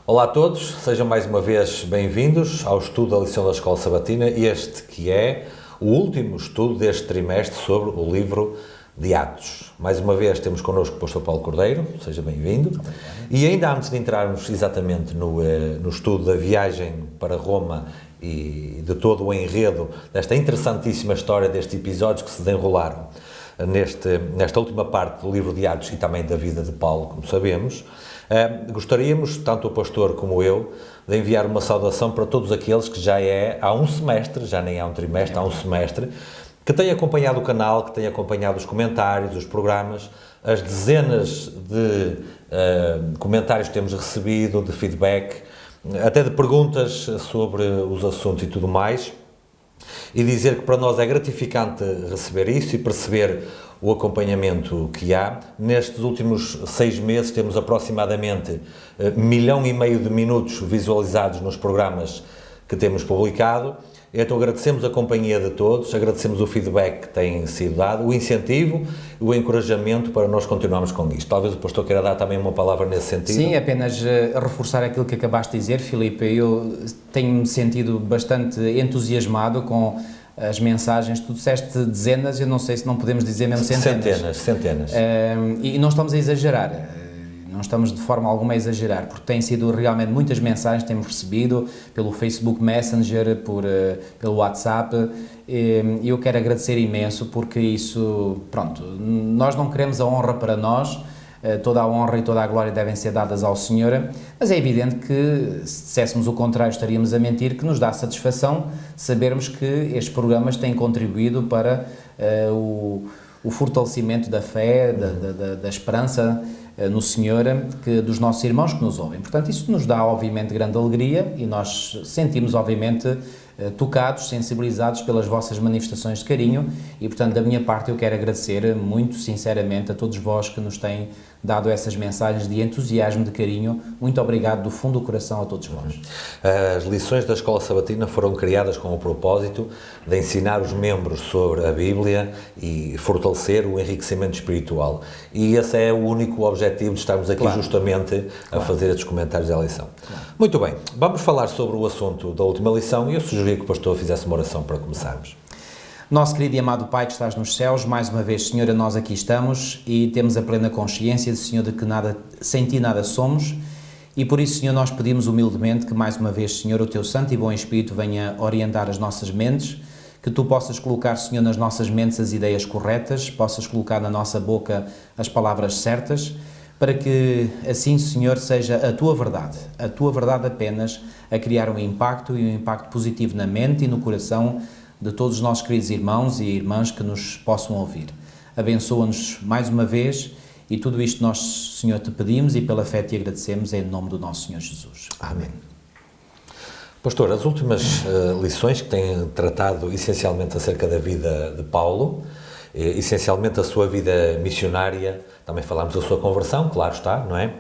Olá a todos, sejam mais uma vez bem-vindos ao estudo da lição da Escola Sabatina, este que é o último estudo deste trimestre sobre o livro de Atos. Mais uma vez temos connosco o Pastor Paulo Cordeiro, seja bem-vindo. E ainda antes de entrarmos exatamente no estudo da viagem para Roma e de todo o enredo desta interessantíssima história destes episódios que se desenrolaram nesta última parte do livro de Atos e também da vida de Paulo, como sabemos, gostaríamos, tanto o pastor como eu, de enviar uma saudação para todos aqueles que já há um semestre, já nem há um trimestre, há um semestre, que têm acompanhado o canal, que têm acompanhado os comentários, os programas, as dezenas de comentários que temos recebido, de feedback, até de perguntas sobre os assuntos e tudo mais, e dizer que para nós é gratificante receber isso e perceber o acompanhamento que há. Nestes últimos 6 meses temos aproximadamente 1,5 milhão de minutos visualizados nos programas que temos publicado. Então agradecemos a companhia de todos, agradecemos o feedback que tem sido dado, o incentivo, o encorajamento para nós continuarmos com isto. Talvez o pastor queira dar também uma palavra nesse sentido. Sim, apenas reforçar aquilo que acabaste de dizer, Filipe. Eu tenho-me sentido bastante entusiasmado com as mensagens. Tu disseste dezenas, eu não sei se não podemos dizer mesmo centenas. Centenas. E não estamos a exagerar. Não estamos de forma alguma a exagerar, porque têm sido realmente muitas mensagens que temos recebido pelo Facebook Messenger, pelo WhatsApp, e eu quero agradecer imenso, porque isso, pronto, nós não queremos a honra para nós, toda a honra e toda a glória devem ser dadas ao Senhor, mas é evidente que, se disséssemos o contrário, estaríamos a mentir, que nos dá satisfação sabermos que estes programas têm contribuído para o fortalecimento da fé, da esperança no Senhor, dos nossos irmãos que nos ouvem. Portanto, isso nos dá, obviamente, grande alegria e nós sentimos, obviamente, tocados, sensibilizados pelas vossas manifestações de carinho e, portanto, da minha parte eu quero agradecer muito sinceramente a todos vós que nos têm dado essas mensagens de entusiasmo, de carinho. Muito obrigado do fundo do coração a todos vós. As lições da Escola Sabatina foram criadas com o propósito de ensinar os membros sobre a Bíblia e fortalecer o enriquecimento espiritual. E esse é o único objetivo de estarmos aqui justamente a fazer estes comentários da lição. Muito bem, vamos falar sobre o assunto da última lição e eu sugeri que o pastor fizesse uma oração para começarmos. Nosso querido e amado Pai que estás nos céus, mais uma vez, Senhor, nós aqui estamos e temos a plena consciência, Senhor, de que sem Ti nada somos e por isso, Senhor, nós pedimos humildemente que mais uma vez, Senhor, o Teu Santo e Bom Espírito venha orientar as nossas mentes, que Tu possas colocar, Senhor, nas nossas mentes as ideias corretas, possas colocar na nossa boca as palavras certas, para que assim, Senhor, seja a Tua verdade apenas, a criar um impacto e um impacto positivo na mente e no coração de todos os nossos queridos irmãos e irmãs que nos possam ouvir. Abençoa-nos mais uma vez e tudo isto nós, Senhor, te pedimos e pela fé te agradecemos em nome do nosso Senhor Jesus. Amém. Pastor, as últimas lições que têm tratado essencialmente acerca da vida de Paulo, essencialmente a sua vida missionária, também falámos da sua conversão, claro está, não é?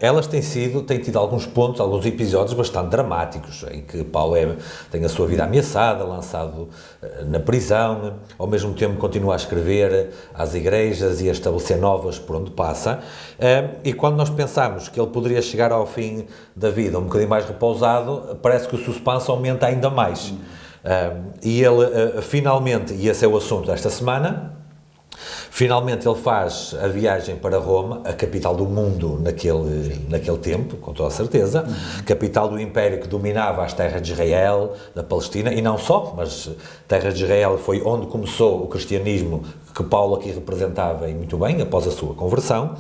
Elas têm tido alguns pontos, alguns episódios bastante dramáticos, em que Paulo tem a sua vida ameaçada, lançado na prisão, ao mesmo tempo continua a escrever às igrejas e a estabelecer novas por onde passa, e quando nós pensamos que ele poderia chegar ao fim da vida um bocadinho mais repousado, parece que o suspense aumenta ainda mais. E ele finalmente, e esse é o assunto desta semana, finalmente ele faz a viagem para Roma, a capital do mundo naquele tempo, com toda a certeza, capital do império que dominava as terras de Israel, da Palestina, e não só, mas terras de Israel foi onde começou o cristianismo que Paulo aqui representava, e muito bem, após a sua conversão,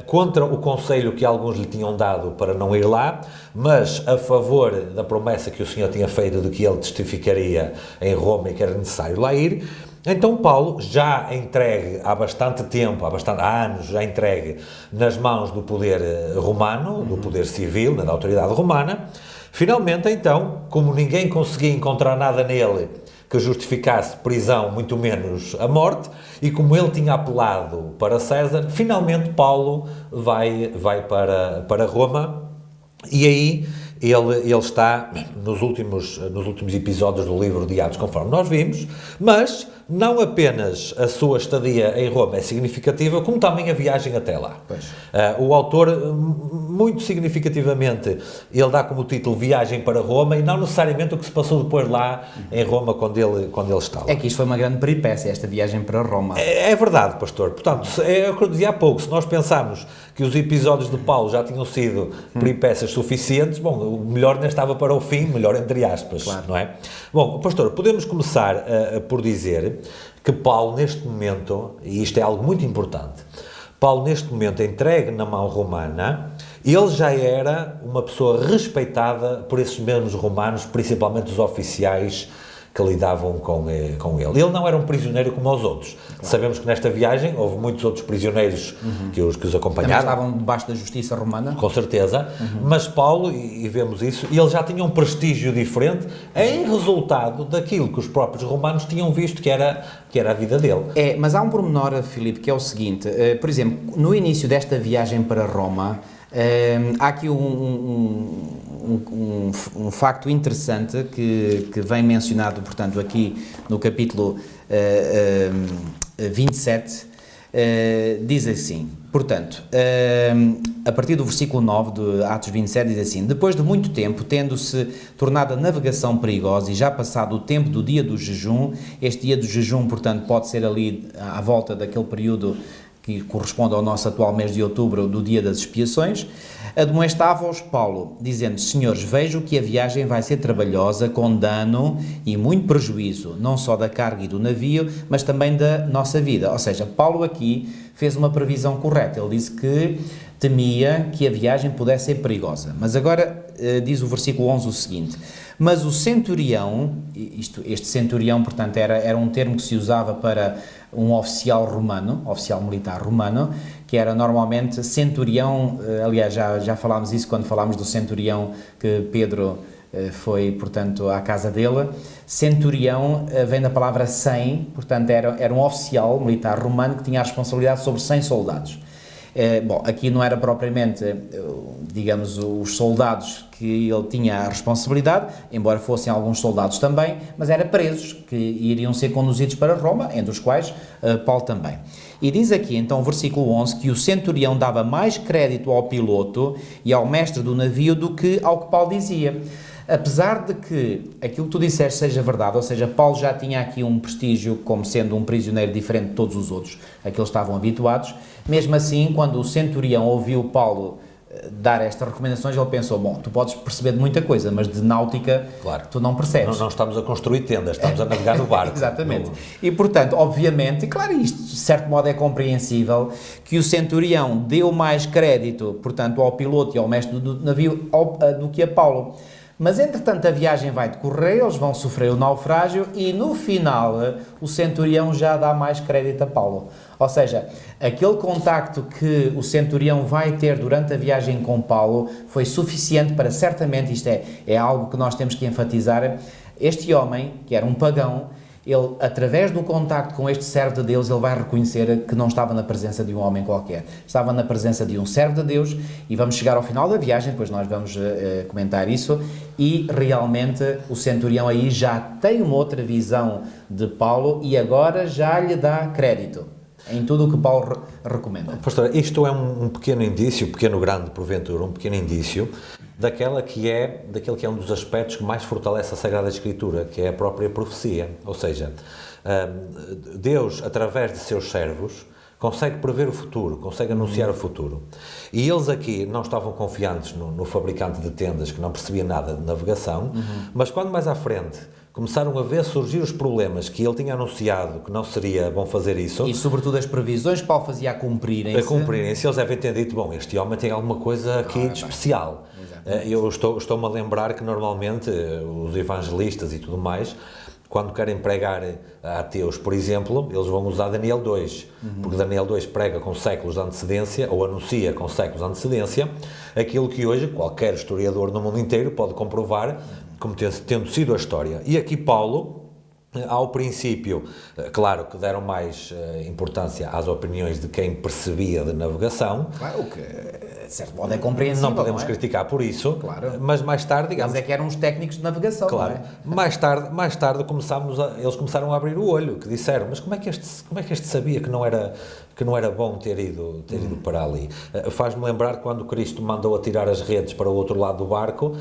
contra o conselho que alguns lhe tinham dado para não ir lá, mas a favor da promessa que o Senhor tinha feito de que ele testificaria em Roma e que era necessário lá ir. Então Paulo, já entregue há bastante tempo, há anos já entregue nas mãos do poder romano, do poder civil, da autoridade romana, finalmente então, como ninguém conseguia encontrar nada nele que justificasse prisão, muito menos a morte, e como ele tinha apelado para César, finalmente Paulo vai para Roma, e aí ele está nos últimos episódios do livro de Atos, conforme nós vimos, mas não apenas a sua estadia em Roma é significativa, como também a viagem até lá. O autor, muito significativamente, ele dá como título Viagem para Roma e não necessariamente o que se passou depois lá em Roma quando ele estava. É que isto foi uma grande peripécia, esta viagem para Roma. É verdade, pastor. Portanto, é o que eu dizia há pouco, se nós pensarmos que os episódios de Paulo já tinham sido peripécias suficientes, bom, o melhor ainda estava para o fim, melhor entre aspas, claro. Não é? Bom, pastor, podemos começar por dizer que Paulo, neste momento, e isto é algo muito importante, Paulo, neste momento, entregue na mão romana, ele já era uma pessoa respeitada por esses mesmos romanos, principalmente os oficiais que lidavam com ele. Ele não era um prisioneiro como os outros. Claro. Sabemos que nesta viagem houve muitos outros prisioneiros que os acompanharam. Também estavam debaixo da justiça romana. Com certeza. Mas Paulo, e vemos isso, ele já tinha um prestígio diferente em resultado daquilo que os próprios romanos tinham visto que era a vida dele. Mas há um pormenor, Filipe, que é o seguinte. Por exemplo, no início desta viagem para Roma, há aqui um facto interessante que vem mencionado, portanto, aqui no capítulo 27, diz assim, portanto, a partir do versículo 9 de Atos 27, diz assim: depois de muito tempo, tendo-se tornado a navegação perigosa e já passado o tempo do dia do jejum, este dia do jejum, portanto, pode ser ali à volta daquele período que corresponde ao nosso atual mês de outubro, do dia das expiações, admoestava-os Paulo, dizendo: senhores, vejo que a viagem vai ser trabalhosa, com dano e muito prejuízo, não só da carga e do navio, mas também da nossa vida. Ou seja, Paulo aqui fez uma previsão correta. Ele disse que temia que a viagem pudesse ser perigosa. Mas agora diz o versículo 11 o seguinte: mas o centurião, este centurião, portanto, era um termo que se usava para um oficial romano, oficial militar romano, que era normalmente centurião. Aliás, já falámos isso quando falámos do centurião que Pedro foi, portanto, à casa dele. Centurião vem da palavra 100, portanto, era um oficial militar romano que tinha a responsabilidade sobre 100 soldados. Bom, aqui não era propriamente, digamos, os soldados que ele tinha a responsabilidade, embora fossem alguns soldados também, mas era presos que iriam ser conduzidos para Roma, entre os quais Paulo também. E diz aqui, então, o versículo 11, que o centurião dava mais crédito ao piloto e ao mestre do navio do que ao que Paulo dizia. Apesar de que aquilo que tu disseste seja verdade, ou seja, Paulo já tinha aqui um prestígio como sendo um prisioneiro diferente de todos os outros a que eles estavam habituados, mesmo assim, quando o centurião ouviu Paulo dar estas recomendações, ele pensou: bom, tu podes perceber de muita coisa, mas de náutica, claro, tu não percebes. Não estamos a construir tendas, estamos a navegar no barco. Exatamente. E, portanto, obviamente, e claro, isto de certo modo é compreensível, que o centurião deu mais crédito, portanto, ao piloto e ao mestre do navio do que a Paulo. Mas, entretanto, a viagem vai decorrer, eles vão sofrer o naufrágio e, no final, o centurião já dá mais crédito a Paulo. Ou seja, aquele contacto que o centurião vai ter durante a viagem com Paulo foi suficiente para, certamente, isto é algo que nós temos que enfatizar, este homem, que era um pagão, ele, através do contacto com este servo de Deus, ele vai reconhecer que não estava na presença de um homem qualquer, estava na presença de um servo de Deus. E vamos chegar ao final da viagem, depois nós vamos comentar isso, e realmente o centurião aí já tem uma outra visão de Paulo e agora já lhe dá crédito em tudo o que Paulo recomenda. Pastor, isto é um pequeno indício, pequeno grande porventura, um pequeno indício daquele que é um dos aspectos que mais fortalece a Sagrada Escritura, que é a própria profecia. Ou seja, Deus, através de seus servos, consegue prever o futuro, consegue anunciar o futuro. E eles aqui não estavam confiantes no fabricante de tendas, que não percebia nada de navegação, mas quando mais à frente começaram a ver surgir os problemas que ele tinha anunciado, que não seria bom fazer isso. E sobretudo as previsões que Paulo fazia a cumprirem-se. Eles devem ter dito: bom, este homem tem alguma coisa aqui de especial. Eu estou-me a lembrar que normalmente os evangelistas e tudo mais, quando querem pregar a ateus, por exemplo, eles vão usar Daniel 2, porque Daniel 2 prega com séculos de antecedência, ou anuncia com séculos de antecedência, aquilo que hoje qualquer historiador no mundo inteiro pode comprovar como tendo sido a história. E aqui Paulo, Ao princípio, claro que deram mais importância às opiniões de quem percebia de navegação. Claro, o que, de certo modo, é compreensível. Não podemos não é? criticar por isso, Claro. mas mais tarde, digamos... Mas é que eram os técnicos de navegação, Claro, não é? mais tarde eles começaram a abrir o olho, que disseram, mas como é que este sabia que não era bom ter ido para ali? Faz-me lembrar quando Cristo mandou atirar as redes para o outro lado do barco.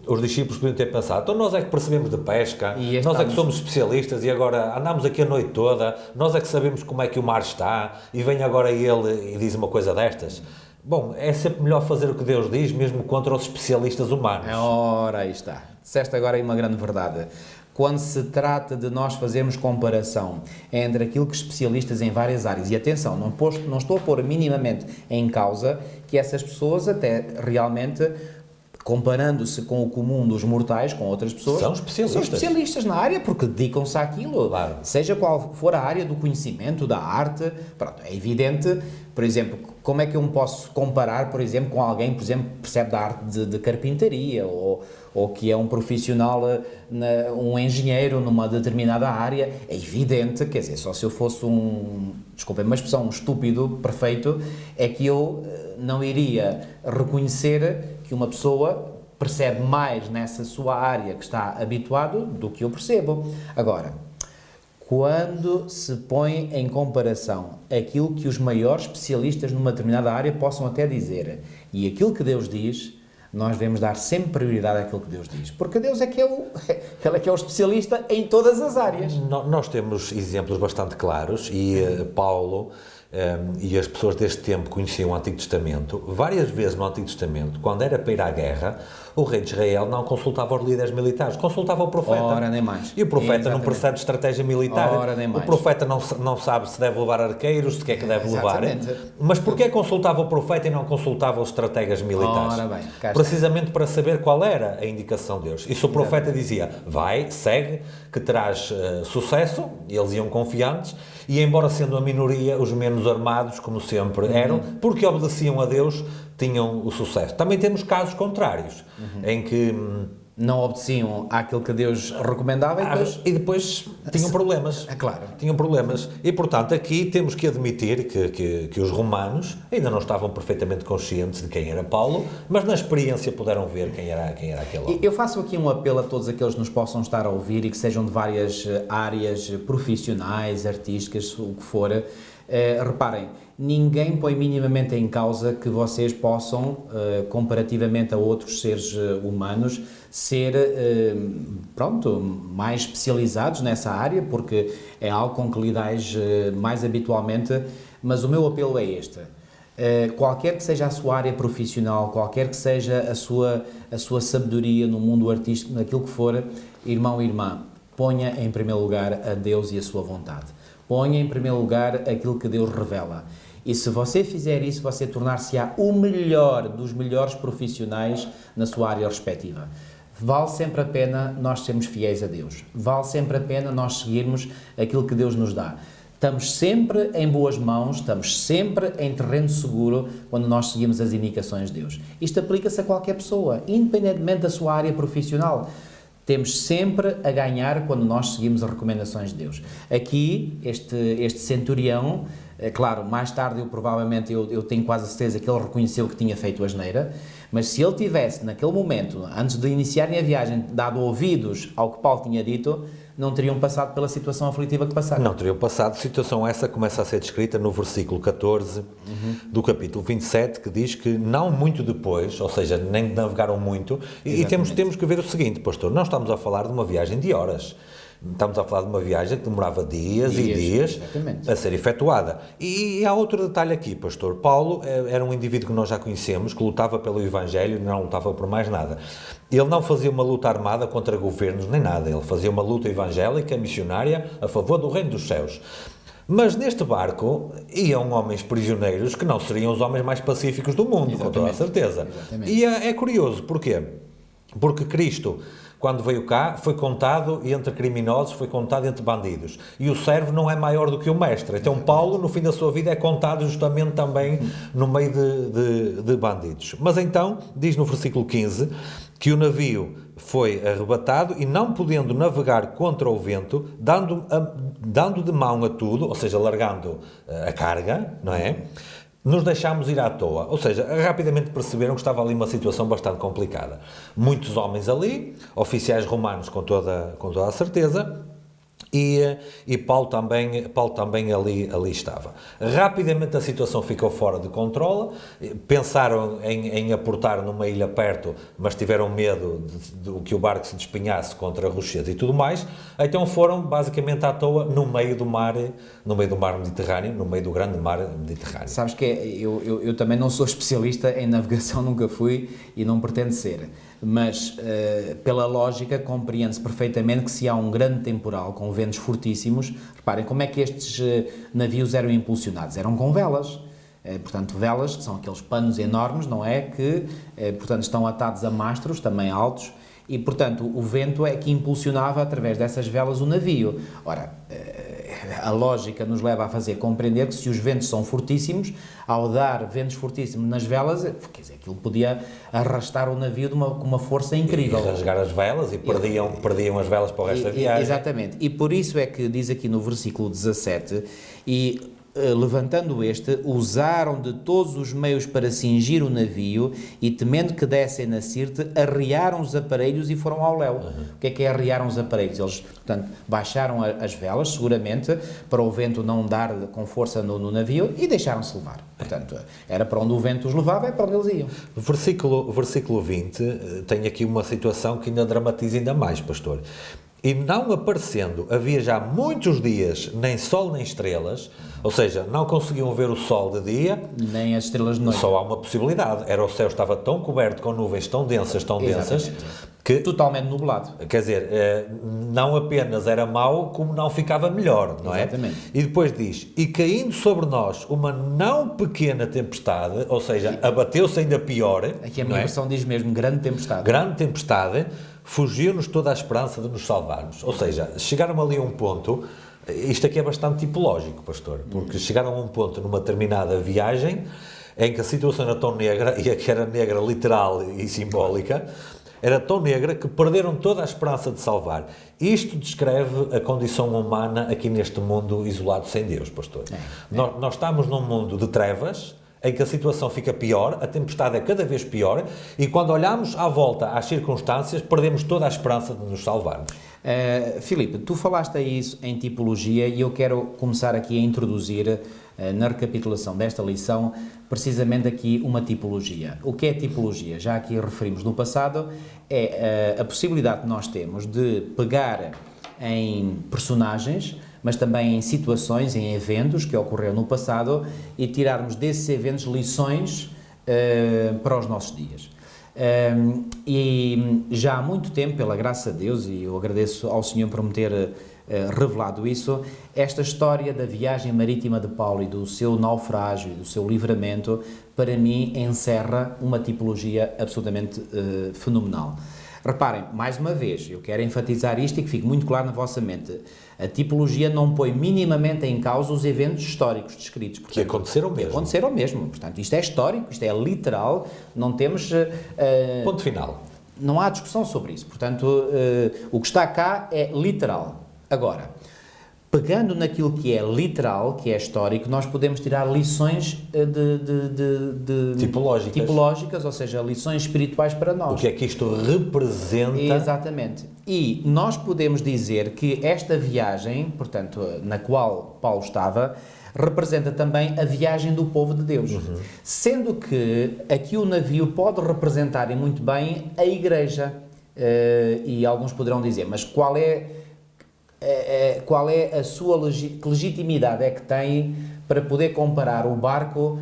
Os discípulos podiam ter pensado, então nós é que percebemos de pesca, nós é que somos especialistas e agora andamos aqui a noite toda, nós é que sabemos como é que o mar está e vem agora ele e diz uma coisa destas. Bom, é sempre melhor fazer o que Deus diz, mesmo contra os especialistas humanos. Ora, aí está. Disseste agora aí uma grande verdade. Quando se trata de nós fazermos comparação entre aquilo que especialistas em várias áreas, e atenção, não estou a pôr minimamente em causa que essas pessoas até realmente, comparando-se com o comum dos mortais, com outras pessoas, são especialistas na área, porque dedicam-se àquilo, claro. Seja qual for a área do conhecimento, da arte. Pronto, é evidente, por exemplo, como é que eu me posso comparar, por exemplo, com alguém, por exemplo, que percebe da arte de carpintaria, ou que é um profissional, um engenheiro numa determinada área. É evidente, quer dizer, só se eu fosse desculpem-me uma expressão, um estúpido perfeito, é que eu não iria reconhecer que uma pessoa percebe mais nessa sua área que está habituado do que eu percebo. Agora, quando se põe em comparação aquilo que os maiores especialistas numa determinada área possam até dizer e aquilo que Deus diz, nós devemos dar sempre prioridade àquilo que Deus diz, porque Deus Ele é que é o especialista em todas as áreas. Nós temos exemplos bastante claros e Paulo e as pessoas deste tempo conheciam o Antigo Testamento. Várias vezes no Antigo Testamento, quando era para ir à guerra, o rei de Israel não consultava os líderes militares, consultava o profeta. Ora, nem mais. E o profeta não percebe de estratégia militar. Ora, nem mais. O profeta não sabe se deve levar arqueiros, se que é que deve Exatamente. levar. Mas porquê consultava o profeta e não consultava os estrategas militares? Ora bem, cá está. Precisamente para saber qual era a indicação de Deus. E se o profeta dizia, vai, segue, que terás sucesso, eles iam confiantes, e embora sendo a minoria, os menos armados, como sempre eram, porque obedeciam a Deus, tinham o sucesso. Também temos casos contrários, em que... não obedeciam àquilo que Deus recomendava e depois tinham problemas. É claro. Tinham problemas. E, portanto, aqui temos que admitir que os romanos ainda não estavam perfeitamente conscientes de quem era Paulo, mas na experiência puderam ver quem era aquele homem. Eu faço aqui um apelo a todos aqueles que nos possam estar a ouvir e que sejam de várias áreas profissionais, artísticas, o que for. Reparem, ninguém põe minimamente em causa que vocês possam, comparativamente a outros seres humanos, ser, mais especializados nessa área, porque é algo com que lidais mais habitualmente, mas o meu apelo é este. Qualquer que seja a sua área profissional, qualquer que seja a sua sabedoria no mundo artístico, naquilo que for, irmão e irmã, ponha em primeiro lugar a Deus e a sua vontade. Ponha em primeiro lugar aquilo que Deus revela. E se você fizer isso, você tornar-se-á o melhor dos melhores profissionais na sua área respectiva. Vale sempre a pena nós sermos fiéis a Deus. Vale sempre a pena nós seguirmos aquilo que Deus nos dá. Estamos sempre em boas mãos, estamos sempre em terreno seguro quando nós seguimos as indicações de Deus. Isto aplica-se a qualquer pessoa, independentemente da sua área profissional. Temos sempre a ganhar quando nós seguimos as recomendações de Deus. Aqui, este centurião, claro, mais tarde eu tenho quase a certeza que ele reconheceu que tinha feito asneira, mas se ele tivesse, naquele momento, antes de iniciarem a viagem, dado ouvidos ao que Paulo tinha dito, não teriam passado pela situação aflitiva que passaram. Não teriam passado. Situação essa começa a ser descrita no versículo 14 do capítulo 27, que diz que não muito depois, ou seja, nem navegaram muito, e temos que ver o seguinte, pastor, não estamos a falar de uma viagem de horas. Estamos a falar de uma viagem que demorava dias e dias a ser efetuada. E há outro detalhe aqui, pastor. Paulo era um indivíduo que nós já conhecemos, que lutava pelo Evangelho e não lutava por mais nada. Ele não fazia uma luta armada contra governos nem nada. Ele fazia uma luta evangélica, missionária, a favor do reino dos céus. Mas neste barco iam homens prisioneiros que não seriam os homens mais pacíficos do mundo, com toda a certeza. Exatamente. E é curioso, porquê? Porque Cristo, quando veio cá, foi contado entre criminosos, foi contado entre bandidos. E o servo não é maior do que o mestre. Então Paulo, no fim da sua vida, é contado justamente também no meio de bandidos. Mas então, diz no versículo 15, que o navio foi arrebatado e, não podendo navegar contra o vento, dando de mão a tudo, ou seja, largando a carga, não é? Nos deixámos ir à toa, ou seja, rapidamente perceberam que estava ali uma situação bastante complicada. Muitos homens ali, oficiais romanos com toda a certeza, e Paulo também ali estava. Rapidamente a situação ficou fora de controle, pensaram em aportar numa ilha perto, mas tiveram medo de que o barco se despenhasse contra rochedos e tudo mais, então foram basicamente à toa no meio do mar Mediterrâneo, no meio do grande mar Mediterrâneo. Sabes que eu também não sou especialista em navegação, nunca fui e não pretendo ser, mas pela lógica compreende-se perfeitamente que se há um grande temporal com ventos fortíssimos, reparem como é que estes navios eram impulsionados, eram com velas. Portanto, velas, que são aqueles panos enormes, não é? Que, portanto, estão atados a mastros, também altos, e, portanto, o vento é que impulsionava através dessas velas o navio. Ora, a lógica nos leva a fazer compreender que se os ventos são fortíssimos, ao dar ventos fortíssimos nas velas, quer dizer, aquilo podia arrastar o navio com uma força incrível. E rasgar as velas e perdiam as velas para o resto da viagem. Exatamente. E por isso é que diz aqui no versículo 17, levantando usaram de todos os meios para cingir o navio e, temendo que dessem na sirte, arriaram os aparelhos e foram ao léu. O que é arriaram os aparelhos? Eles, portanto, baixaram as velas, seguramente, para o vento não dar com força no navio e deixaram-se levar. Portanto, era para onde o vento os levava, é para onde eles iam. Versículo 20 tem aqui uma situação que ainda dramatiza ainda mais, pastor. E não aparecendo, havia já muitos dias, nem sol nem estrelas, ou seja, não conseguiam ver o sol de dia, nem as estrelas de noite. Só há uma possibilidade, o céu estava tão coberto com nuvens tão densas, que... Totalmente nublado. Quer dizer, não apenas era mau, como não ficava melhor, não é? Exatamente. E depois diz, e caindo sobre nós uma não pequena tempestade, ou seja, abateu-se ainda pior. Aqui a minha versão diz mesmo, grande tempestade. Grande tempestade, fugiu-nos toda a esperança de nos salvarmos. Ou seja, chegaram ali a um ponto, isto aqui é bastante tipológico, pastor, porque chegaram a um ponto numa determinada viagem em que a situação era tão negra, e aqui era negra literal e simbólica, era tão negra que perderam toda a esperança de salvar. Isto descreve a condição humana aqui neste mundo isolado sem Deus, pastor. Nós estamos num mundo de trevas, em que a situação fica pior, a tempestade é cada vez pior, e quando olhamos à volta às circunstâncias, perdemos toda a esperança de nos salvarmos. Filipe, tu falaste aí isso em tipologia e eu quero começar aqui a introduzir na recapitulação desta lição precisamente aqui uma tipologia. O que é tipologia? Já aqui referimos no passado, é a possibilidade que nós temos de pegar em personagens, mas também em situações, em eventos que ocorreram no passado e tirarmos desses eventos lições para os nossos dias. E já há muito tempo, pela graça de Deus, e eu agradeço ao Senhor por me ter revelado isso, esta história da viagem marítima de Paulo e do seu naufrágio e do seu livramento, para mim encerra uma tipologia absolutamente fenomenal. Reparem, mais uma vez, eu quero enfatizar isto e que fique muito claro na vossa mente. A tipologia não põe minimamente em causa os eventos históricos descritos. Portanto, que aconteceram mesmo. Aconteceram mesmo. Portanto, isto é histórico, isto é literal, não temos... ponto final. Não há discussão sobre isso. Portanto, o que está cá é literal. Agora, pegando naquilo que é literal, que é histórico, nós podemos tirar lições tipológicas, ou seja, lições espirituais para nós. O que é que isto representa? Exatamente. E nós podemos dizer que esta viagem, portanto, na qual Paulo estava, representa também a viagem do povo de Deus. Sendo que aqui o navio pode representar e muito bem a igreja. E alguns poderão dizer, mas qual é a sua que legitimidade é que tem para poder comparar o barco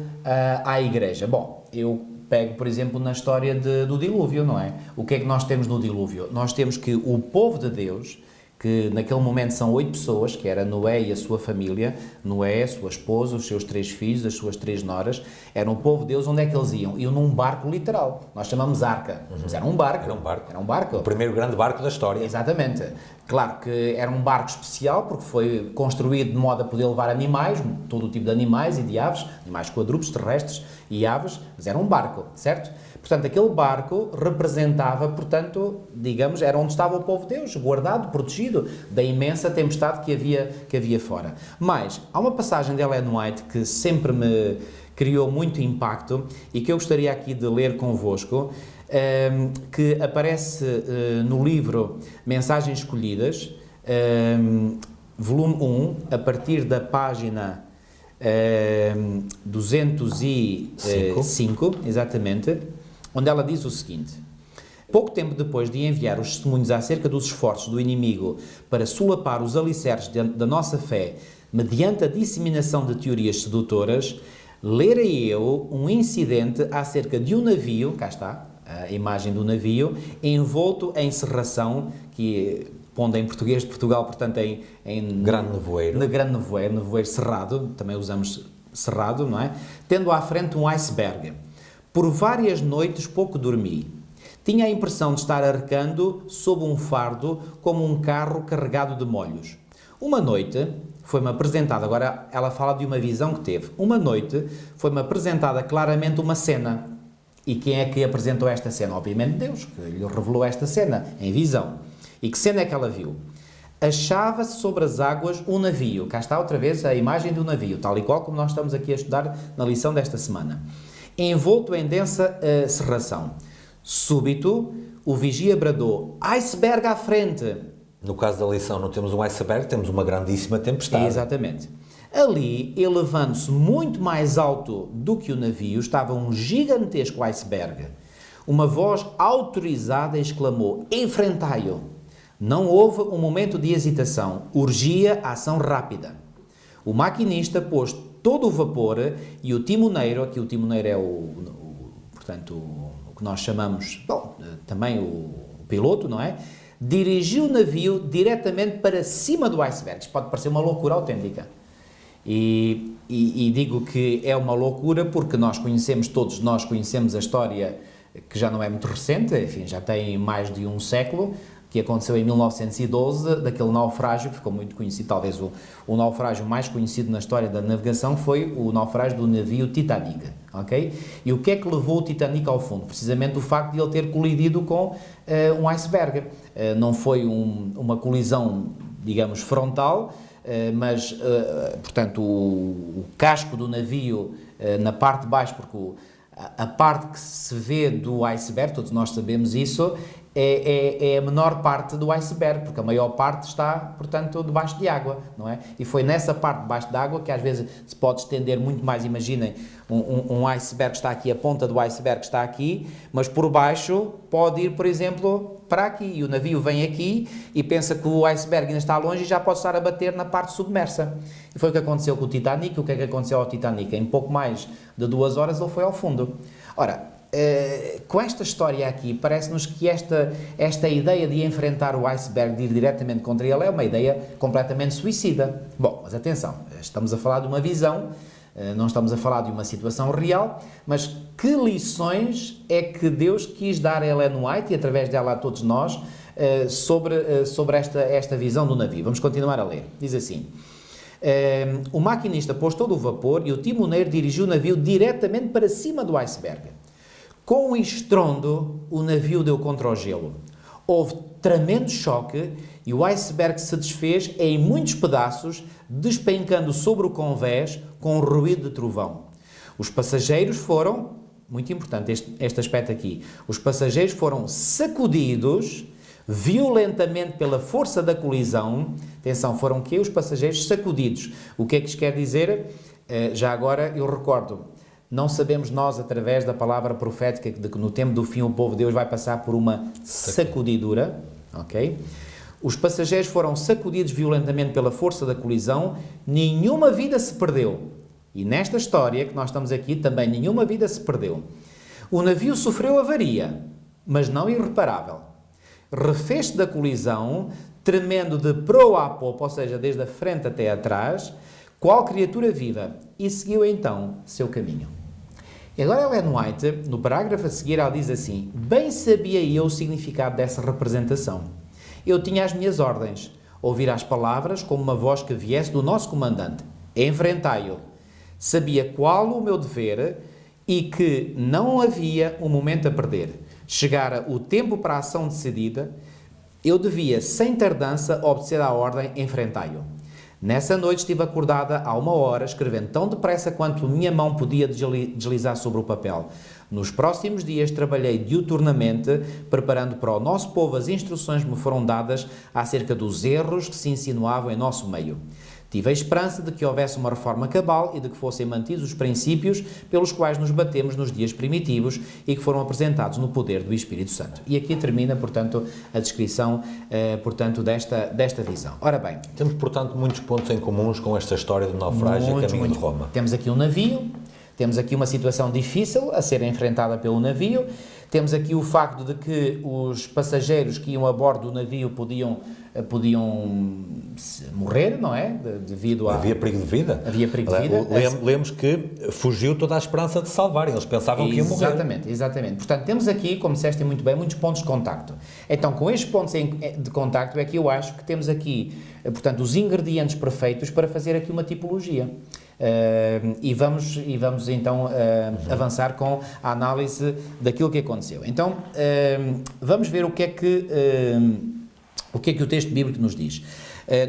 à igreja? Bom, eu pego, por exemplo, na história do dilúvio, não é? O que é que nós temos no dilúvio? Nós temos que o povo de Deus, que naquele momento são 8 pessoas, que era Noé e a sua família, Noé, a sua esposa, os seus 3 filhos, as suas 3 noras, eram o povo de Deus. Onde é que eles iam? Iam num barco literal, nós chamamos arca, mas era um barco. Era um barco. O primeiro grande barco da história. Exatamente. Claro que era um barco especial, porque foi construído de modo a poder levar animais, todo o tipo de animais e de aves, animais quadrúpedes, terrestres, e aves, mas era um barco, certo? Portanto, aquele barco representava, portanto, digamos, era onde estava o povo de Deus, guardado, protegido da imensa tempestade que havia fora. Mas, há uma passagem de Ellen White que sempre me criou muito impacto e que eu gostaria aqui de ler convosco, que aparece no livro Mensagens Escolhidas, volume 1, a partir da página 205, exatamente, onde ela diz o seguinte: pouco tempo depois de enviar os testemunhos acerca dos esforços do inimigo para solapar os alicerces da nossa fé mediante a disseminação de teorias sedutoras, lera eu um incidente acerca de um navio, cá está a imagem do navio, envolto em serração, que pondo em português de Portugal, portanto em grande nevoeiro. Nevoeiro cerrado, também usamos cerrado, não é? Tendo à frente um iceberg. Por várias noites pouco dormi. Tinha a impressão de estar arcando sob um fardo como um carro carregado de molhos. Uma noite foi-me apresentada, agora ela fala de uma visão que teve. Uma noite foi-me apresentada claramente uma cena. E quem é que apresentou esta cena? Obviamente Deus, que lhe revelou esta cena em visão. E que cena é que ela viu? Achava-se sobre as águas um navio. Cá está outra vez a imagem do navio, tal e qual como nós estamos aqui a estudar na lição desta semana. Envolto em densa cerração. Súbito, o vigia bradou: iceberg à frente! No caso da lição não temos um iceberg, temos uma grandíssima tempestade. Exatamente. Ali, elevando-se muito mais alto do que o navio, estava um gigantesco iceberg. Uma voz autorizada exclamou: enfrentai-o! Não houve um momento de hesitação, urgia ação rápida. O maquinista pôs todo o vapor e o timoneiro, aqui o timoneiro é portanto, o que nós chamamos, também o piloto, não é? Dirigiu o navio diretamente para cima do iceberg. Isto pode parecer uma loucura autêntica. E digo que é uma loucura porque todos nós conhecemos a história, que já não é muito recente, enfim, já tem mais de um século, que aconteceu em 1912, daquele naufrágio que ficou muito conhecido, talvez o naufrágio mais conhecido na história da navegação foi o naufrágio do navio Titanic, ok? E o que é que levou o Titanic ao fundo? Precisamente o facto de ele ter colidido com um iceberg. Não foi uma colisão, digamos, frontal, mas, portanto, o casco do navio na parte de baixo, porque a parte que se vê do iceberg, todos nós sabemos isso, é a menor parte do iceberg, porque a maior parte está, portanto, debaixo de água, não é? E foi nessa parte debaixo de água que às vezes se pode estender muito mais. Imaginem, um iceberg está aqui, a ponta do iceberg está aqui, mas por baixo pode ir, por exemplo, para aqui, e o navio vem aqui e pensa que o iceberg ainda está longe e já pode estar a bater na parte submersa. E foi o que aconteceu com o Titanic. O que é que aconteceu ao Titanic? Em pouco mais de 2 horas ele foi ao fundo. Ora, com esta história aqui, parece-nos que esta ideia de enfrentar o iceberg, de ir diretamente contra ele, é uma ideia completamente suicida. Bom, mas atenção, estamos a falar de uma visão, não estamos a falar de uma situação real, mas que lições é que Deus quis dar a Ellen White, e através dela a todos nós, sobre esta visão do navio. Vamos continuar a ler. Diz assim: o maquinista pôs todo o vapor e o timoneiro dirigiu o navio diretamente para cima do iceberg. Com um estrondo, o navio deu contra o gelo. Houve tremendo choque e o iceberg se desfez em muitos pedaços, despencando sobre o convés com um ruído de trovão. Os passageiros foram, muito importante este aspecto aqui, os passageiros foram sacudidos violentamente pela força da colisão. Atenção, foram que os passageiros sacudidos. O que é que isto quer dizer? Já agora eu recordo, não sabemos nós, através da palavra profética, de que no tempo do fim o povo de Deus vai passar por uma sacudidura, ok? Os passageiros foram sacudidos violentamente pela força da colisão, nenhuma vida se perdeu. E nesta história que nós estamos aqui, também nenhuma vida se perdeu. O navio sofreu avaria, mas não irreparável. Refez-se da colisão, tremendo de proa a popa, ou seja, desde a frente até atrás, qual criatura viva, e seguiu então seu caminho. E agora Ellen White, no parágrafo a seguir, ela diz assim: bem sabia eu o significado dessa representação. Eu tinha as minhas ordens, ouvir as palavras como uma voz que viesse do nosso comandante. Enfrentai-o. Sabia qual o meu dever e que não havia um momento a perder. Chegara o tempo para a ação decidida, eu devia, sem tardança, obedecer à ordem, enfrentai-o. Nessa noite estive acordada há 1 hora, escrevendo tão depressa quanto minha mão podia deslizar sobre o papel. Nos próximos dias trabalhei diuturnamente, preparando para o nosso povo as instruções que me foram dadas acerca dos erros que se insinuavam em nosso meio. Tive a esperança de que houvesse uma reforma cabal e de que fossem mantidos os princípios pelos quais nos batemos nos dias primitivos e que foram apresentados no poder do Espírito Santo. E aqui termina, portanto, a descrição, portanto, desta visão. Ora bem... Temos, portanto, muitos pontos em comuns com esta história do naufrágio a caminho de Roma. Temos aqui um navio, temos aqui uma situação difícil a ser enfrentada pelo navio, temos aqui o facto de que os passageiros que iam a bordo do navio podiam morrer, não é? Devido a... Havia perigo de vida. Havia perigo de vida. Lemos que fugiu toda a esperança de salvarem, eles pensavam que iam morrer. Exatamente. Portanto, temos aqui, como disseste muito bem, muitos pontos de contacto. Então, com estes pontos de contacto é que eu acho que temos aqui, portanto, os ingredientes perfeitos para fazer aqui uma tipologia. E vamos então avançar com a análise daquilo que aconteceu. Então, vamos ver o que é que o texto bíblico nos diz.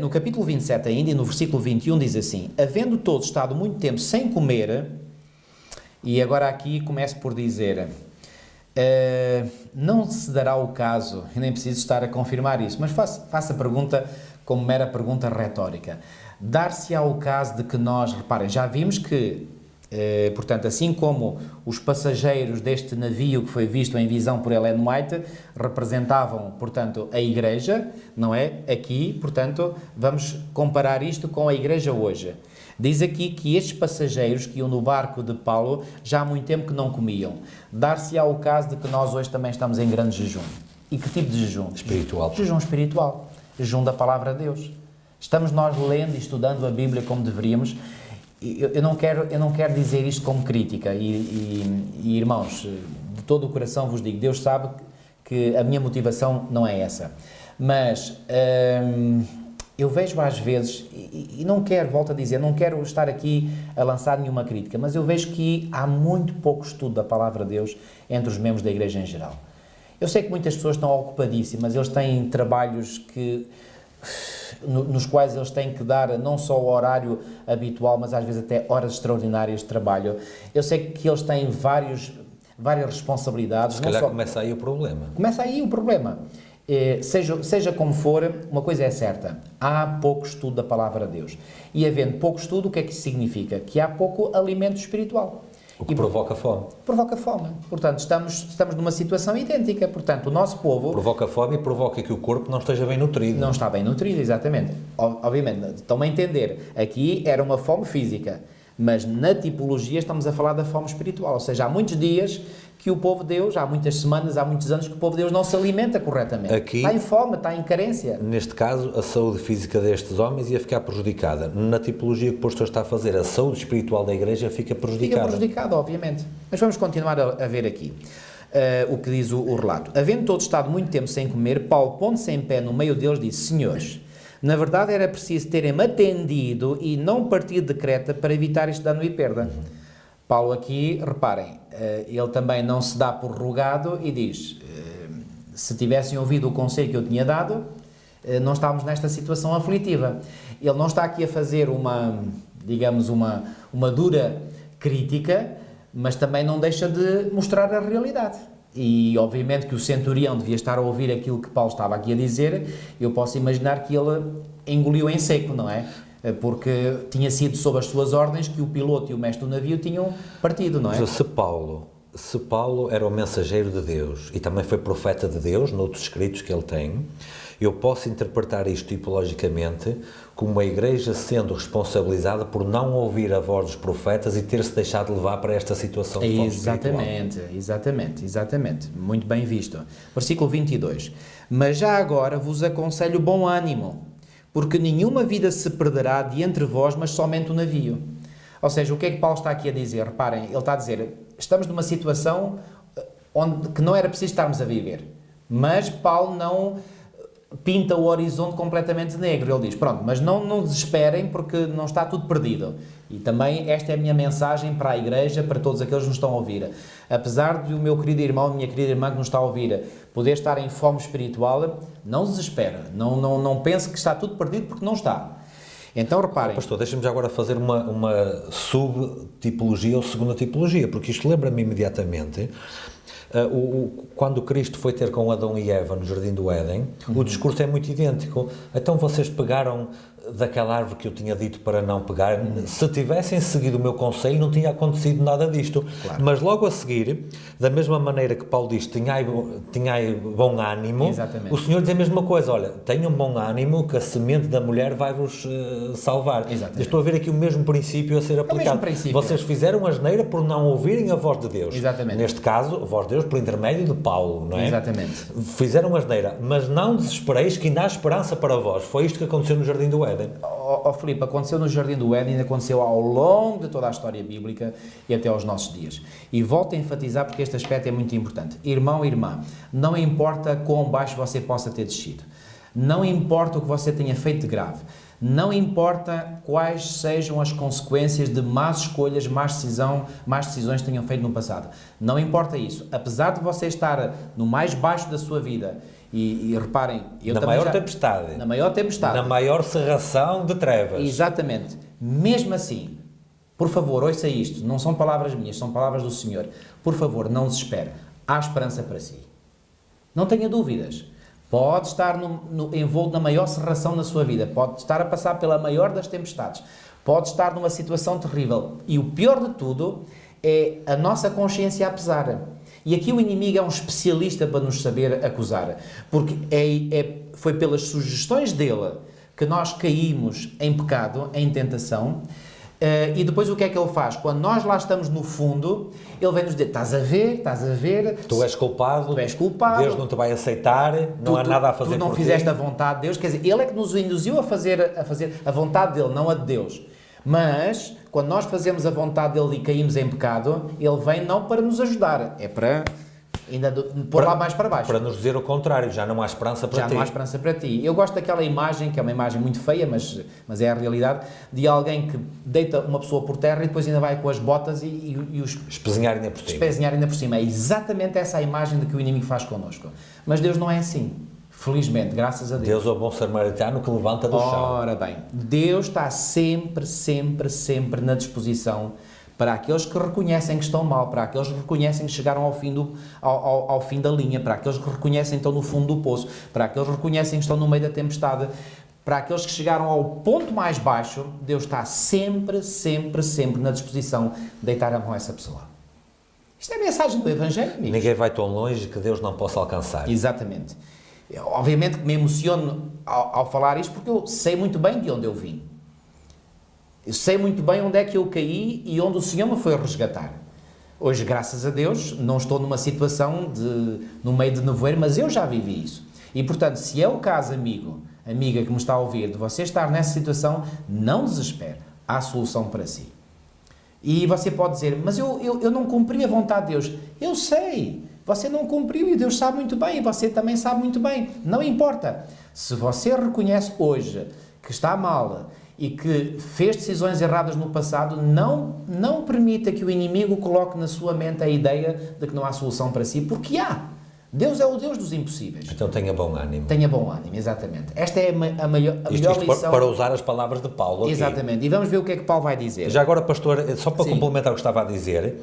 No capítulo 27 ainda, e no versículo 21, diz assim: havendo todos estado muito tempo sem comer, e agora aqui começo por dizer, não se dará o caso, eu nem preciso estar a confirmar isso, mas faço a pergunta como mera pergunta retórica. Dar-se-á o caso de que nós, reparem, já vimos que, portanto, assim como os passageiros deste navio que foi visto em visão por Ellen White representavam, portanto, a Igreja, não é? Aqui, portanto, vamos comparar isto com a Igreja hoje. Diz aqui que estes passageiros que iam no barco de Paulo já há muito tempo que não comiam. Dar-se-á o caso de que nós hoje também estamos em grande jejum. E que tipo de jejum? Espiritual. Jejum espiritual. Jejum da Palavra de Deus. Estamos nós lendo e estudando a Bíblia como deveríamos. Eu não quero dizer isto como crítica e irmãos, de todo o coração vos digo, Deus sabe que a minha motivação não é essa. Mas eu vejo às vezes, e não quero, volto a dizer, não quero estar aqui a lançar nenhuma crítica, mas eu vejo que há muito pouco estudo da Palavra de Deus entre os membros da Igreja em geral. Eu sei que muitas pessoas estão ocupadíssimas, eles têm trabalhos nos quais eles têm que dar não só o horário habitual, mas às vezes até horas extraordinárias de trabalho. Eu sei que eles têm várias responsabilidades. Se calhar começa aí o problema. Começa aí o problema. Seja como for, uma coisa é certa, há pouco estudo da Palavra de Deus. E havendo pouco estudo, o que é que isso significa? Que há pouco alimento espiritual. O que provoca fome. Provoca fome. Portanto, estamos numa situação idêntica. Portanto, o nosso povo... Provoca fome e provoca que o corpo não esteja bem nutrido. Não está bem nutrido, exatamente. Obviamente, estão a entender. Aqui era uma fome física, mas na tipologia estamos a falar da fome espiritual. Ou seja, há muitos dias que o povo de Deus, há muitas semanas, há muitos anos que o povo de Deus não se alimenta corretamente. Aqui, está em fome, está em carência. Neste caso, a saúde física destes homens ia ficar prejudicada. Na tipologia que o pastor está a fazer, a saúde espiritual da igreja fica prejudicada. Fica prejudicada, obviamente. Mas vamos continuar a ver aqui o que diz o relato. Havendo todos estado muito tempo sem comer, Paulo, pondo-se em pé no meio deles, disse: Senhores, na verdade era preciso terem-me atendido e não partido de Creta para evitar este dano e perda. Paulo aqui, reparem, ele também não se dá por rogado e diz, se tivessem ouvido o conselho que eu tinha dado, não estávamos nesta situação aflitiva. Ele não está aqui a fazer uma dura crítica, mas também não deixa de mostrar a realidade. E obviamente que o centurião devia estar a ouvir aquilo que Paulo estava aqui a dizer, eu posso imaginar que ele engoliu em seco, não é? Porque tinha sido sob as suas ordens que o piloto e o mestre do navio tinham partido, não é? Mas se Paulo era o mensageiro de Deus e também foi profeta de Deus, noutros escritos que ele tem, eu posso interpretar isto tipologicamente como a igreja sendo responsabilizada por não ouvir a voz dos profetas e ter-se deixado levar para esta situação de fome espiritual. Exatamente. Muito bem visto. Versículo 22. Mas já agora vos aconselho bom ânimo, porque nenhuma vida se perderá de entre vós, mas somente o navio. Ou seja, o que é que Paulo está aqui a dizer? Reparem, ele está a dizer, estamos numa situação que não era preciso estarmos a viver. Mas Paulo pinta o horizonte completamente negro. Ele diz, pronto, mas não desesperem porque não está tudo perdido. E também esta é a minha mensagem para a Igreja, para todos aqueles que nos estão a ouvir. Apesar de o meu querido irmão, minha querida irmã que nos está a ouvir, poder estar em fome espiritual, não desespera. Não pense que está tudo perdido, porque não está. Então, reparem... Pastor, deixa-me já agora fazer uma subtipologia ou segunda tipologia, porque isto lembra-me imediatamente... quando Cristo foi ter com Adão e Eva no Jardim do Éden, o discurso é muito idêntico. Então vocês pegaram daquela árvore que eu tinha dito para não pegar, se tivessem seguido o meu conselho não tinha acontecido nada disto. Claro. Mas logo a seguir, da mesma maneira que Paulo diz, tenhai bom ânimo, Exatamente. o Senhor diz a mesma coisa, olha, tenham bom ânimo que a semente da mulher vai-vos salvar. Exatamente. Eu estou a ver aqui o mesmo princípio a ser aplicado. Vocês fizeram asneira por não ouvirem a voz de Deus. Exatamente. Neste caso, a voz de Deus por intermédio de Paulo, não é? Exatamente. Fizeram asneira, mas não desespereis que ainda há esperança para vós. Foi isto que aconteceu no Jardim do Éden. Filipe, aconteceu no Jardim do Éden, aconteceu ao longo de toda a história bíblica e até aos nossos dias. E volto a enfatizar porque este aspecto é muito importante. Irmão e irmã, não importa quão baixo você possa ter descido, não importa o que você tenha feito de grave, não importa quais sejam as consequências de más escolhas, más decisões que tenham feito no passado. Não importa isso. Apesar de você estar no mais baixo da sua vida, e reparem... Na maior tempestade. Na maior tempestade. Na maior cerração de trevas. Exatamente. Mesmo assim, por favor, ouça isto. Não são palavras minhas, são palavras do Senhor. Por favor, não desespere. Há esperança para si. Não tenha dúvidas. Pode estar envolto na maior cerração na sua vida, pode estar a passar pela maior das tempestades, pode estar numa situação terrível. E o pior de tudo é a nossa consciência a pesar. E aqui o inimigo é um especialista para nos saber acusar, porque foi pelas sugestões dele que nós caímos em pecado, em tentação. E depois o que é que ele faz? Quando nós lá estamos no fundo, ele vem nos dizer, estás a ver, tu és culpado, Deus não te vai aceitar, não há nada a fazer por ti. Tu não fizeste a vontade de Deus, quer dizer, ele é que nos induziu a fazer a vontade dele, não a de Deus. Mas, quando nós fazemos a vontade dele e caímos em pecado, ele vem não para nos ajudar, é para ainda pôr lá mais para baixo. Para nos dizer o contrário, já não há esperança para ti. Já não há esperança para ti. Eu gosto daquela imagem, que é uma imagem muito feia, mas é a realidade, de alguém que deita uma pessoa por terra e depois ainda vai com as botas e os espezinhar ainda por cima. Espezinhar ainda por cima. É exatamente essa a imagem de que o inimigo faz connosco. Mas Deus não é assim. Felizmente, graças a Deus. Deus é o bom samaritano que levanta do chão. Ora bem, Deus está sempre na disposição para aqueles que reconhecem que estão mal, para aqueles que reconhecem que chegaram ao fim da linha, para aqueles que reconhecem que estão no fundo do poço, para aqueles que reconhecem que estão no meio da tempestade, para aqueles que chegaram ao ponto mais baixo, Deus está sempre na disposição de deitar a mão a essa pessoa. Isto é a mensagem do Evangelho, amigos. Ninguém vai tão longe que Deus não possa alcançar. Exatamente. Obviamente que me emociono ao falar isto, porque eu sei muito bem de onde eu vim. Eu sei muito bem onde é que eu caí e onde o Senhor me foi resgatar. Hoje, graças a Deus, não estou numa situação no meio de nevoeiro, mas eu já vivi isso. E, portanto, se é o caso, amiga que me está a ouvir, de você estar nessa situação, não desespere. Há solução para si. E você pode dizer, mas eu não cumpri a vontade de Deus. Eu sei. Você não cumpriu e Deus sabe muito bem, e você também sabe muito bem. Não importa. Se você reconhece hoje que está mal e que fez decisões erradas no passado, não permita que o inimigo coloque na sua mente a ideia de que não há solução para si, porque há. Deus é o Deus dos impossíveis. Então tenha bom ânimo. Tenha bom ânimo, exatamente. Esta é a melhor lição. Para usar as palavras de Paulo aqui. Exatamente. E vamos ver o que é que Paulo vai dizer. Já agora, pastor, só para Sim. complementar o que estava a dizer,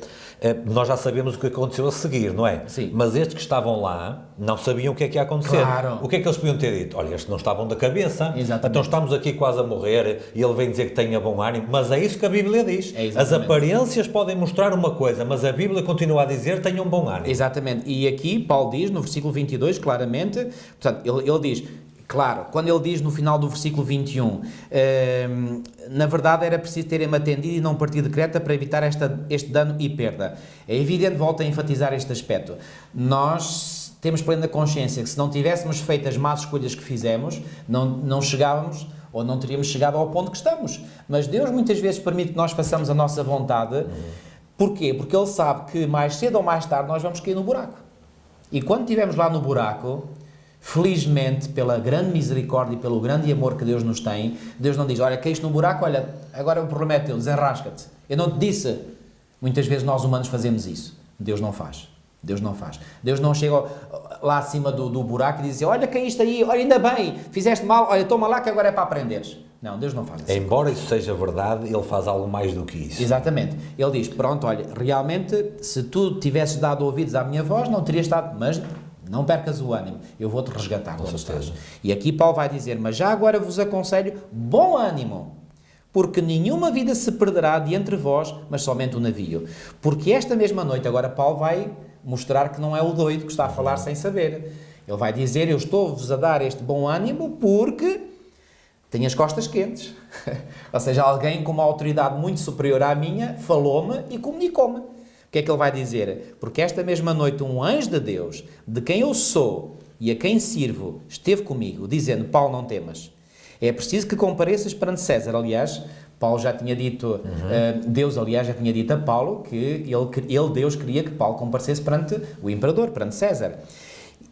nós já sabemos o que aconteceu a seguir, não é? Sim. Mas estes que estavam lá não sabiam o que é que ia acontecer. Claro. O que é que eles podiam ter dito? Olha, estes não estavam da cabeça. Exatamente. Então estamos aqui quase a morrer e ele vem dizer que tenha bom ânimo. Mas é isso que a Bíblia diz. As Exatamente. aparências podem mostrar uma coisa, mas a Bíblia continua a dizer tenham bom ânimo. Exatamente. E aqui Paulo diz, no versículo 22, claramente, portanto, ele diz, claro, quando ele diz no final do versículo 21, na verdade era preciso terem-me atendido e não partir de Creta para evitar este dano e perda. É evidente, volto a enfatizar este aspecto. Nós temos plena consciência que se não tivéssemos feito as más escolhas que fizemos, não chegávamos ou não teríamos chegado ao ponto que estamos. Mas Deus muitas vezes permite que nós façamos a nossa vontade. Porquê? Porque Ele sabe que mais cedo ou mais tarde nós vamos cair no buraco. E quando estivermos lá no buraco, Felizmente, pela grande misericórdia e pelo grande amor que Deus nos tem, Deus não diz, olha, caíste no buraco, olha, agora o problema é teu, desenrasca-te. Eu não te disse. Muitas vezes nós humanos fazemos isso. Deus não faz. Deus não faz. Deus não chega lá acima do buraco e diz assim, olha, caíste aí, olha, ainda bem, fizeste mal, olha, toma lá que agora é para aprenderes. Não, Deus não faz assim. Embora isso seja verdade, Ele faz algo mais do que isso. Exatamente. Ele diz, pronto, olha, realmente, se tu tivesses dado ouvidos à minha voz, não terias estado, mas não percas o ânimo, eu vou-te resgatar quando estás. E aqui Paulo vai dizer, mas já agora vos aconselho, bom ânimo, porque nenhuma vida se perderá de entre vós, mas somente o navio. Porque esta mesma noite, agora Paulo vai mostrar que não é o doido que está a falar sem saber. Ele vai dizer, eu estou-vos a dar este bom ânimo porque tenho as costas quentes. Ou seja, alguém com uma autoridade muito superior à minha falou-me e comunicou-me. O que é que ele vai dizer? Porque esta mesma noite um anjo de Deus, de quem eu sou e a quem sirvo, esteve comigo, dizendo, Paulo, não temas. É preciso que compareças perante César. Aliás, Paulo já tinha dito, Deus, aliás, já tinha dito a Paulo que ele, Deus, queria que Paulo comparecesse perante o imperador, perante César.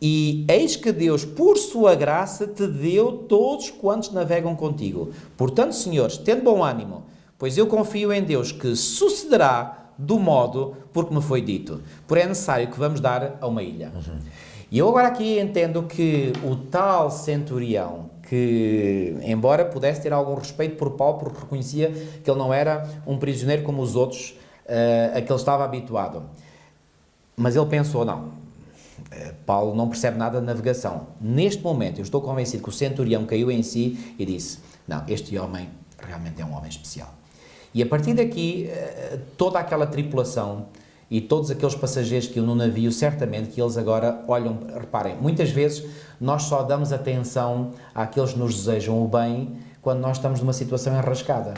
E eis que Deus, por sua graça, te deu todos quantos navegam contigo. Portanto, senhores, tende bom ânimo, pois eu confio em Deus que sucederá do modo porque me foi dito. Porém é necessário que vamos dar a uma ilha. E eu agora aqui entendo que o tal centurião, que embora pudesse ter algum respeito por Paulo, porque reconhecia que ele não era um prisioneiro como os outros a que ele estava habituado, mas ele pensou, não, Paulo não percebe nada de navegação. Neste momento eu estou convencido que o centurião caiu em si e disse, não, este homem realmente é um homem especial. E a partir daqui, toda aquela tripulação e todos aqueles passageiros que iam no navio, certamente que eles agora olham, reparem, muitas vezes nós só damos atenção àqueles que nos desejam o bem quando nós estamos numa situação enrascada.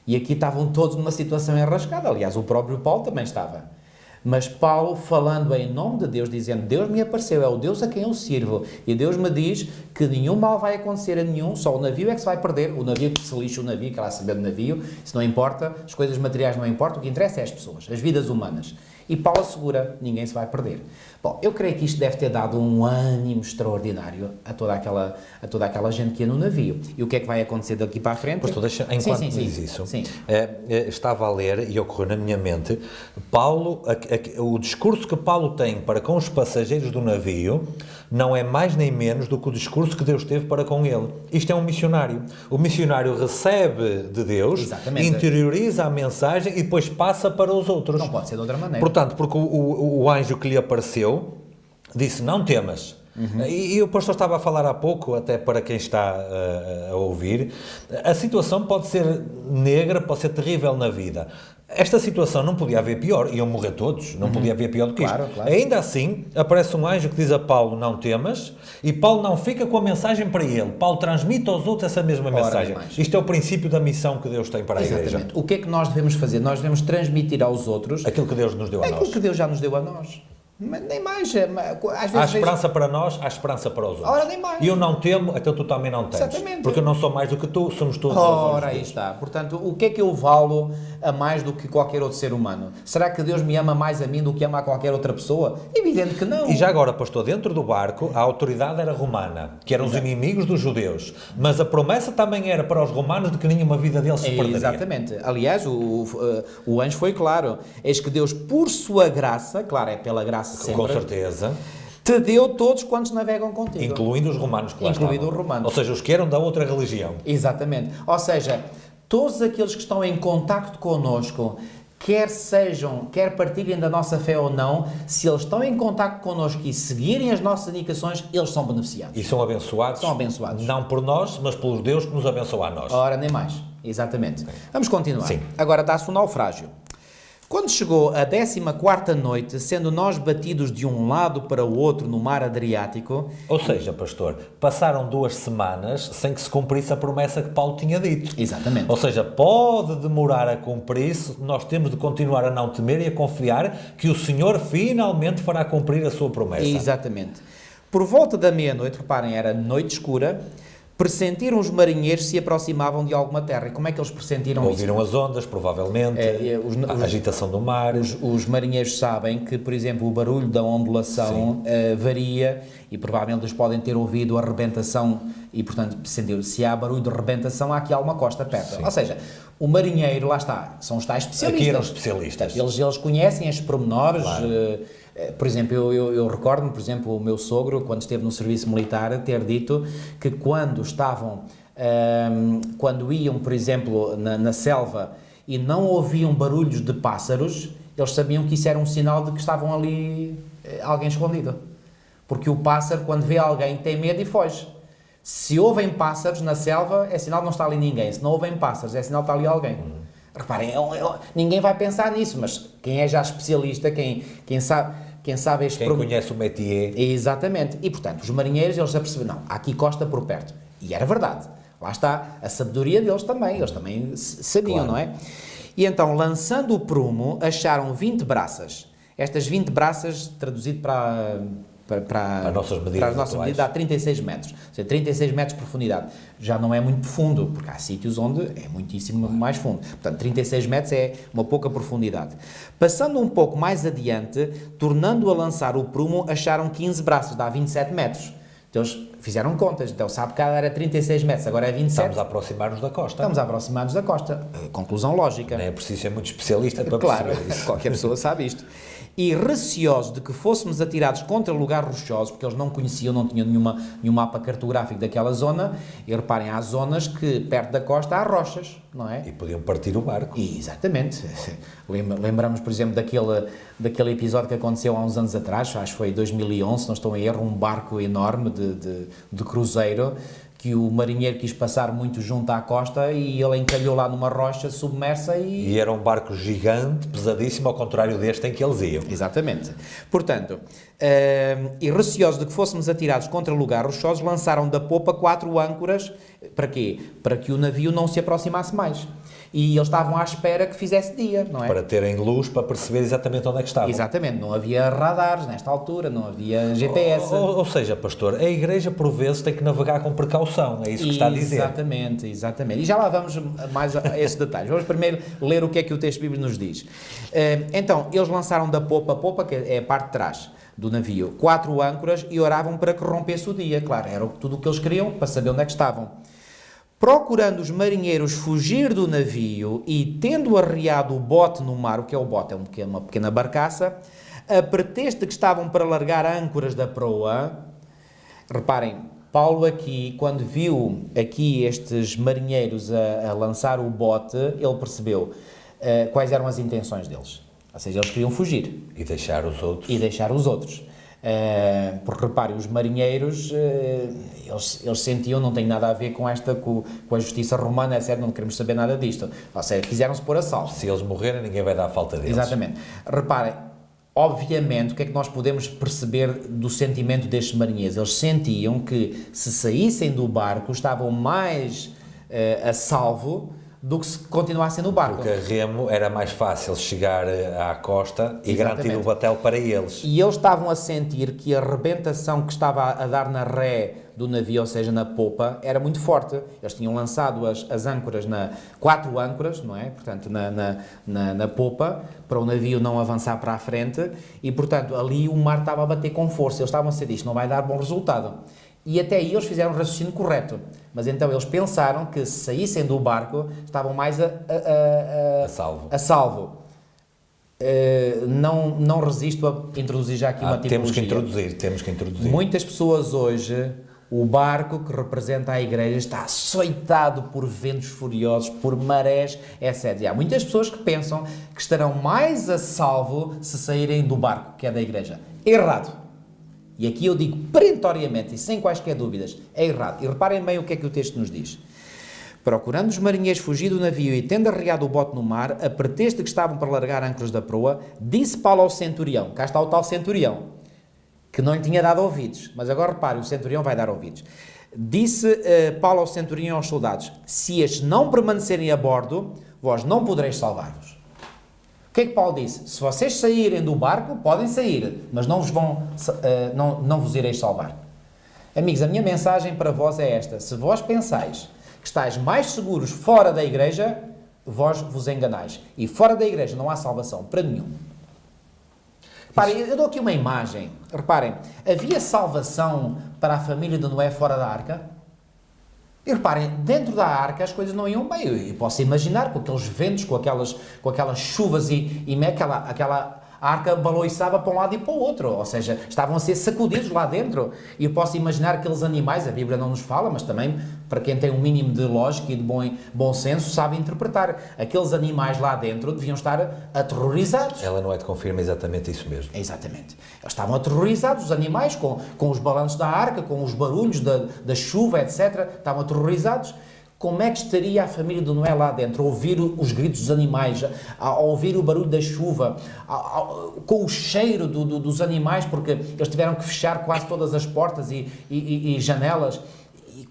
E aqui estavam todos numa situação enrascada, aliás, o próprio Paulo também estava. Mas Paulo, falando em nome de Deus, dizendo, Deus me apareceu, é o Deus a quem eu sirvo, e Deus me diz que nenhum mal vai acontecer a nenhum, só o navio é que se vai perder, o navio que se lixa o navio, que ela saber do navio, isso não importa, as coisas materiais não importam, o que interessa é as pessoas, as vidas humanas. E Paulo assegura, ninguém se vai perder. Bom, eu creio que isto deve ter dado um ânimo extraordinário a toda aquela gente que ia no navio. E o que é que vai acontecer daqui para a frente? Pastor, enquanto diz isso, estava a ler e ocorreu na minha mente, Paulo, o discurso que Paulo tem para com os passageiros do navio não é mais nem menos do que o discurso que Deus teve para com ele. Isto é um missionário. O missionário recebe de Deus, interioriza a mensagem e depois passa para os outros. Não pode ser de outra maneira. Portanto, porque o anjo que lhe apareceu disse, não temas. E o pastor estava a falar há pouco, até para quem está a ouvir, a situação pode ser negra, pode ser terrível na vida. Esta situação não podia haver pior, iam morrer todos, não podia haver pior do que isto. Claro. Ainda assim, aparece um anjo que diz a Paulo, não temas, e Paulo não fica com a mensagem para ele. Paulo transmite aos outros essa mesma mensagem. Isto é o princípio da missão que Deus tem para a Igreja. O que é que nós devemos fazer? Nós devemos transmitir aos outros aquilo que Deus nos deu a nós. Aquilo que Deus já nos deu a nós. Mas nem mais. Às vezes há esperança para nós, há esperança para os outros. Ora, nem mais. E eu não temo, então tu também não temes. Exatamente. Porque eu não sou mais do que tu, somos todos Ora, aí está. Portanto, o que é que eu valo a mais do que qualquer outro ser humano? Será que Deus me ama mais a mim do que ama a qualquer outra pessoa? Evidente que não. E já agora, pastor, dentro do barco, a autoridade era romana, que eram os inimigos dos judeus. Mas a promessa também era para os romanos de que nenhuma vida deles se perderia. Exatamente. Aliás, o anjo foi claro. Eis que Deus, por sua graça, claro, é pela graça sempre. Com certeza. Te deu todos quantos navegam contigo. Incluindo os romanos que lá Incluindo os romanos. Ou seja, os que eram da outra religião. Exatamente. Ou seja, todos aqueles que estão em contacto connosco, quer partilhem da nossa fé ou não, se eles estão em contacto connosco e seguirem as nossas indicações, eles são beneficiados. E são abençoados. São abençoados. Não por nós, mas pelo Deus que nos abençoa a nós. Ora, nem mais. Exatamente. Sim. Vamos continuar. Sim. Agora dá-se um naufrágio. Quando chegou a 14ª noite, sendo nós batidos de um lado para o outro no mar Adriático... Ou seja, pastor, passaram 2 semanas sem que se cumprisse a promessa que Paulo tinha dito. Exatamente. Ou seja, pode demorar a cumprir-se, nós temos de continuar a não temer e a confiar que o Senhor finalmente fará cumprir a sua promessa. Exatamente. Por volta da meia-noite, reparem, era noite escura, Pressentiram os marinheiros se aproximavam de alguma terra. E como é que eles pressentiram isso? Ouviram as ondas, provavelmente, a agitação do mar. Os marinheiros sabem que, por exemplo, o barulho da ondulação varia e provavelmente eles podem ter ouvido a rebentação e, portanto, se há barulho de rebentação, há aqui alguma costa perto. Sim. Ou seja, o marinheiro, lá está, são os tais especialistas. Aqui eram especialistas. Portanto, eles conhecem estes pormenores. Claro. Por exemplo, eu recordo-me, por exemplo, o meu sogro, quando esteve no serviço militar, ter dito que quando iam, por exemplo, na selva e não ouviam barulhos de pássaros, eles sabiam que isso era um sinal de que estavam ali alguém escondido. Porque o pássaro, quando vê alguém, tem medo e foge. Se ouvem pássaros na selva, é sinal que não está ali ninguém. Se não ouvem pássaros, é sinal que está ali alguém. Reparem, ninguém vai pensar nisso, mas quem é já especialista, quem sabe este Quem conhece o métier. Exatamente. E, portanto, os marinheiros, eles já perceberam, não, há aqui costa por perto. E era verdade. Lá está a sabedoria deles também. Eles também sabiam, claro. não é? E então, lançando o prumo, acharam 20 braças. Estas 20 braças, traduzido para as nossas medidas, dá 36 metros. Ou seja, 36 metros de profundidade. Já não é muito profundo, porque há sítios onde é muitíssimo mais fundo. Portanto, 36 metros é uma pouca profundidade. Passando um pouco mais adiante, tornando a lançar o prumo, acharam 15 braças, dá 27 metros. Então, eles fizeram contas. Então, sabe que era 36 metros, agora é 27. Estamos a aproximar-nos da costa. Estamos a aproximar-nos da costa. Conclusão lógica. Nem é preciso ser muito especialista para claro, perceber isso. Qualquer pessoa sabe isto. E receosos de que fôssemos atirados contra lugares rochosos, porque eles não conheciam, não tinham nenhum mapa cartográfico daquela zona, e reparem, há zonas que perto da costa há rochas, não é? E podiam partir o barco. Exatamente. Lembramos, por exemplo, daquele episódio que aconteceu há uns anos atrás, acho que foi em 2011, se não estou em erro, um barco enorme de cruzeiro, que o marinheiro quis passar muito junto à costa e ele encalhou lá numa rocha submersa E era um barco gigante, pesadíssimo, ao contrário deste em que eles iam. Exatamente. Portanto, e receosos de que fôssemos atirados contra lugares rochosos, lançaram da popa 4 âncoras. Para quê? Para que o navio não se aproximasse mais. E eles estavam à espera que fizesse dia, não é? Para terem luz, para perceber exatamente onde é que estavam. Exatamente. Não havia radares nesta altura, não havia GPS. Ou seja, pastor, a igreja por vezes tem que navegar com precaução, é isso que está a dizer. Exatamente, exatamente. E já lá vamos mais a esses detalhes. Vamos primeiro ler o que é que o texto bíblico nos diz. Então, eles lançaram da popa, que é a parte de trás do navio, 4 âncoras e oravam para que rompesse o dia. Claro, era tudo o que eles queriam, para saber onde é que estavam. Procurando os marinheiros fugir do navio e tendo arriado o bote no mar, o que é o bote? É uma pequena barcaça, a pretexto de que estavam para largar âncoras da proa. Reparem, Paulo aqui, quando viu aqui estes marinheiros a lançar o bote, ele percebeu quais eram as intenções deles. Ou seja, eles queriam fugir. E deixar os outros. Porque reparem, os marinheiros eles sentiam, não tem nada a ver com a justiça romana, é certo, não queremos saber nada disto, ou seja, quiseram-se pôr a salvo. Se eles morrerem, ninguém vai dar falta deles. Exatamente. Reparem, obviamente, o que é que nós podemos perceber do sentimento destes marinheiros? Eles sentiam que se saíssem do barco estavam mais a salvo do que se continuassem no barco. Porque a remo era mais fácil chegar à costa e garantir o batel para eles. E eles estavam a sentir que a rebentação que estava a dar na ré do navio, ou seja, na popa, era muito forte. Eles tinham lançado as âncoras, 4 âncoras, não é? Portanto, na popa, para o navio não avançar para a frente, e, portanto, ali o mar estava a bater com força. Eles estavam a sentir, isto não vai dar bom resultado. E até aí eles fizeram o raciocínio correto. Mas então eles pensaram que se saíssem do barco estavam mais a salvo. Não resisto a introduzir já aqui uma tipologia. Temos que introduzir. Muitas pessoas hoje, o barco que representa a igreja está açoitado por ventos furiosos, por marés, etc. E há muitas pessoas que pensam que estarão mais a salvo se saírem do barco, que é da igreja. Errado. E aqui eu digo perentoriamente e sem quaisquer dúvidas, é errado. E reparem bem o que é que o texto nos diz. Procurando os marinheiros fugir do navio e tendo arriado o bote no mar, a pretexto de que estavam para largar âncoras da proa, disse Paulo ao centurião, cá está o tal centurião, que não lhe tinha dado ouvidos, mas agora repare, o centurião vai dar ouvidos. Disse Paulo ao centurião e aos soldados, se estes não permanecerem a bordo, vós não podereis salvar-vos. O que é que Paulo disse? Se vocês saírem do barco, podem sair, mas não vos ireis salvar. Amigos, a minha mensagem para vós é esta: se vós pensais que estáis mais seguros fora da igreja, vós vos enganais. E fora da igreja não há salvação para nenhum. Reparem, eu dou aqui uma imagem. Reparem, havia salvação para a família de Noé fora da arca? E reparem, dentro da arca as coisas não iam bem. Eu posso imaginar, com aqueles ventos, com aquelas chuvas e aquela arca baloiçava para um lado e para o outro, ou seja, estavam a ser sacudidos lá dentro. E eu posso imaginar aqueles animais, a Bíblia não nos fala, mas também, para quem tem um mínimo de lógica e de bom senso, sabe interpretar. Aqueles animais lá dentro deviam estar aterrorizados. Ela não é de confirma exatamente isso mesmo. Exatamente. Eles estavam aterrorizados, os animais, com os balanços da arca, com os barulhos da chuva, etc. Estavam aterrorizados. Como é que estaria a família de Noé lá dentro, a ouvir os gritos dos animais, a ouvir o barulho da chuva, com o cheiro dos animais, porque eles tiveram que fechar quase todas as portas e janelas. E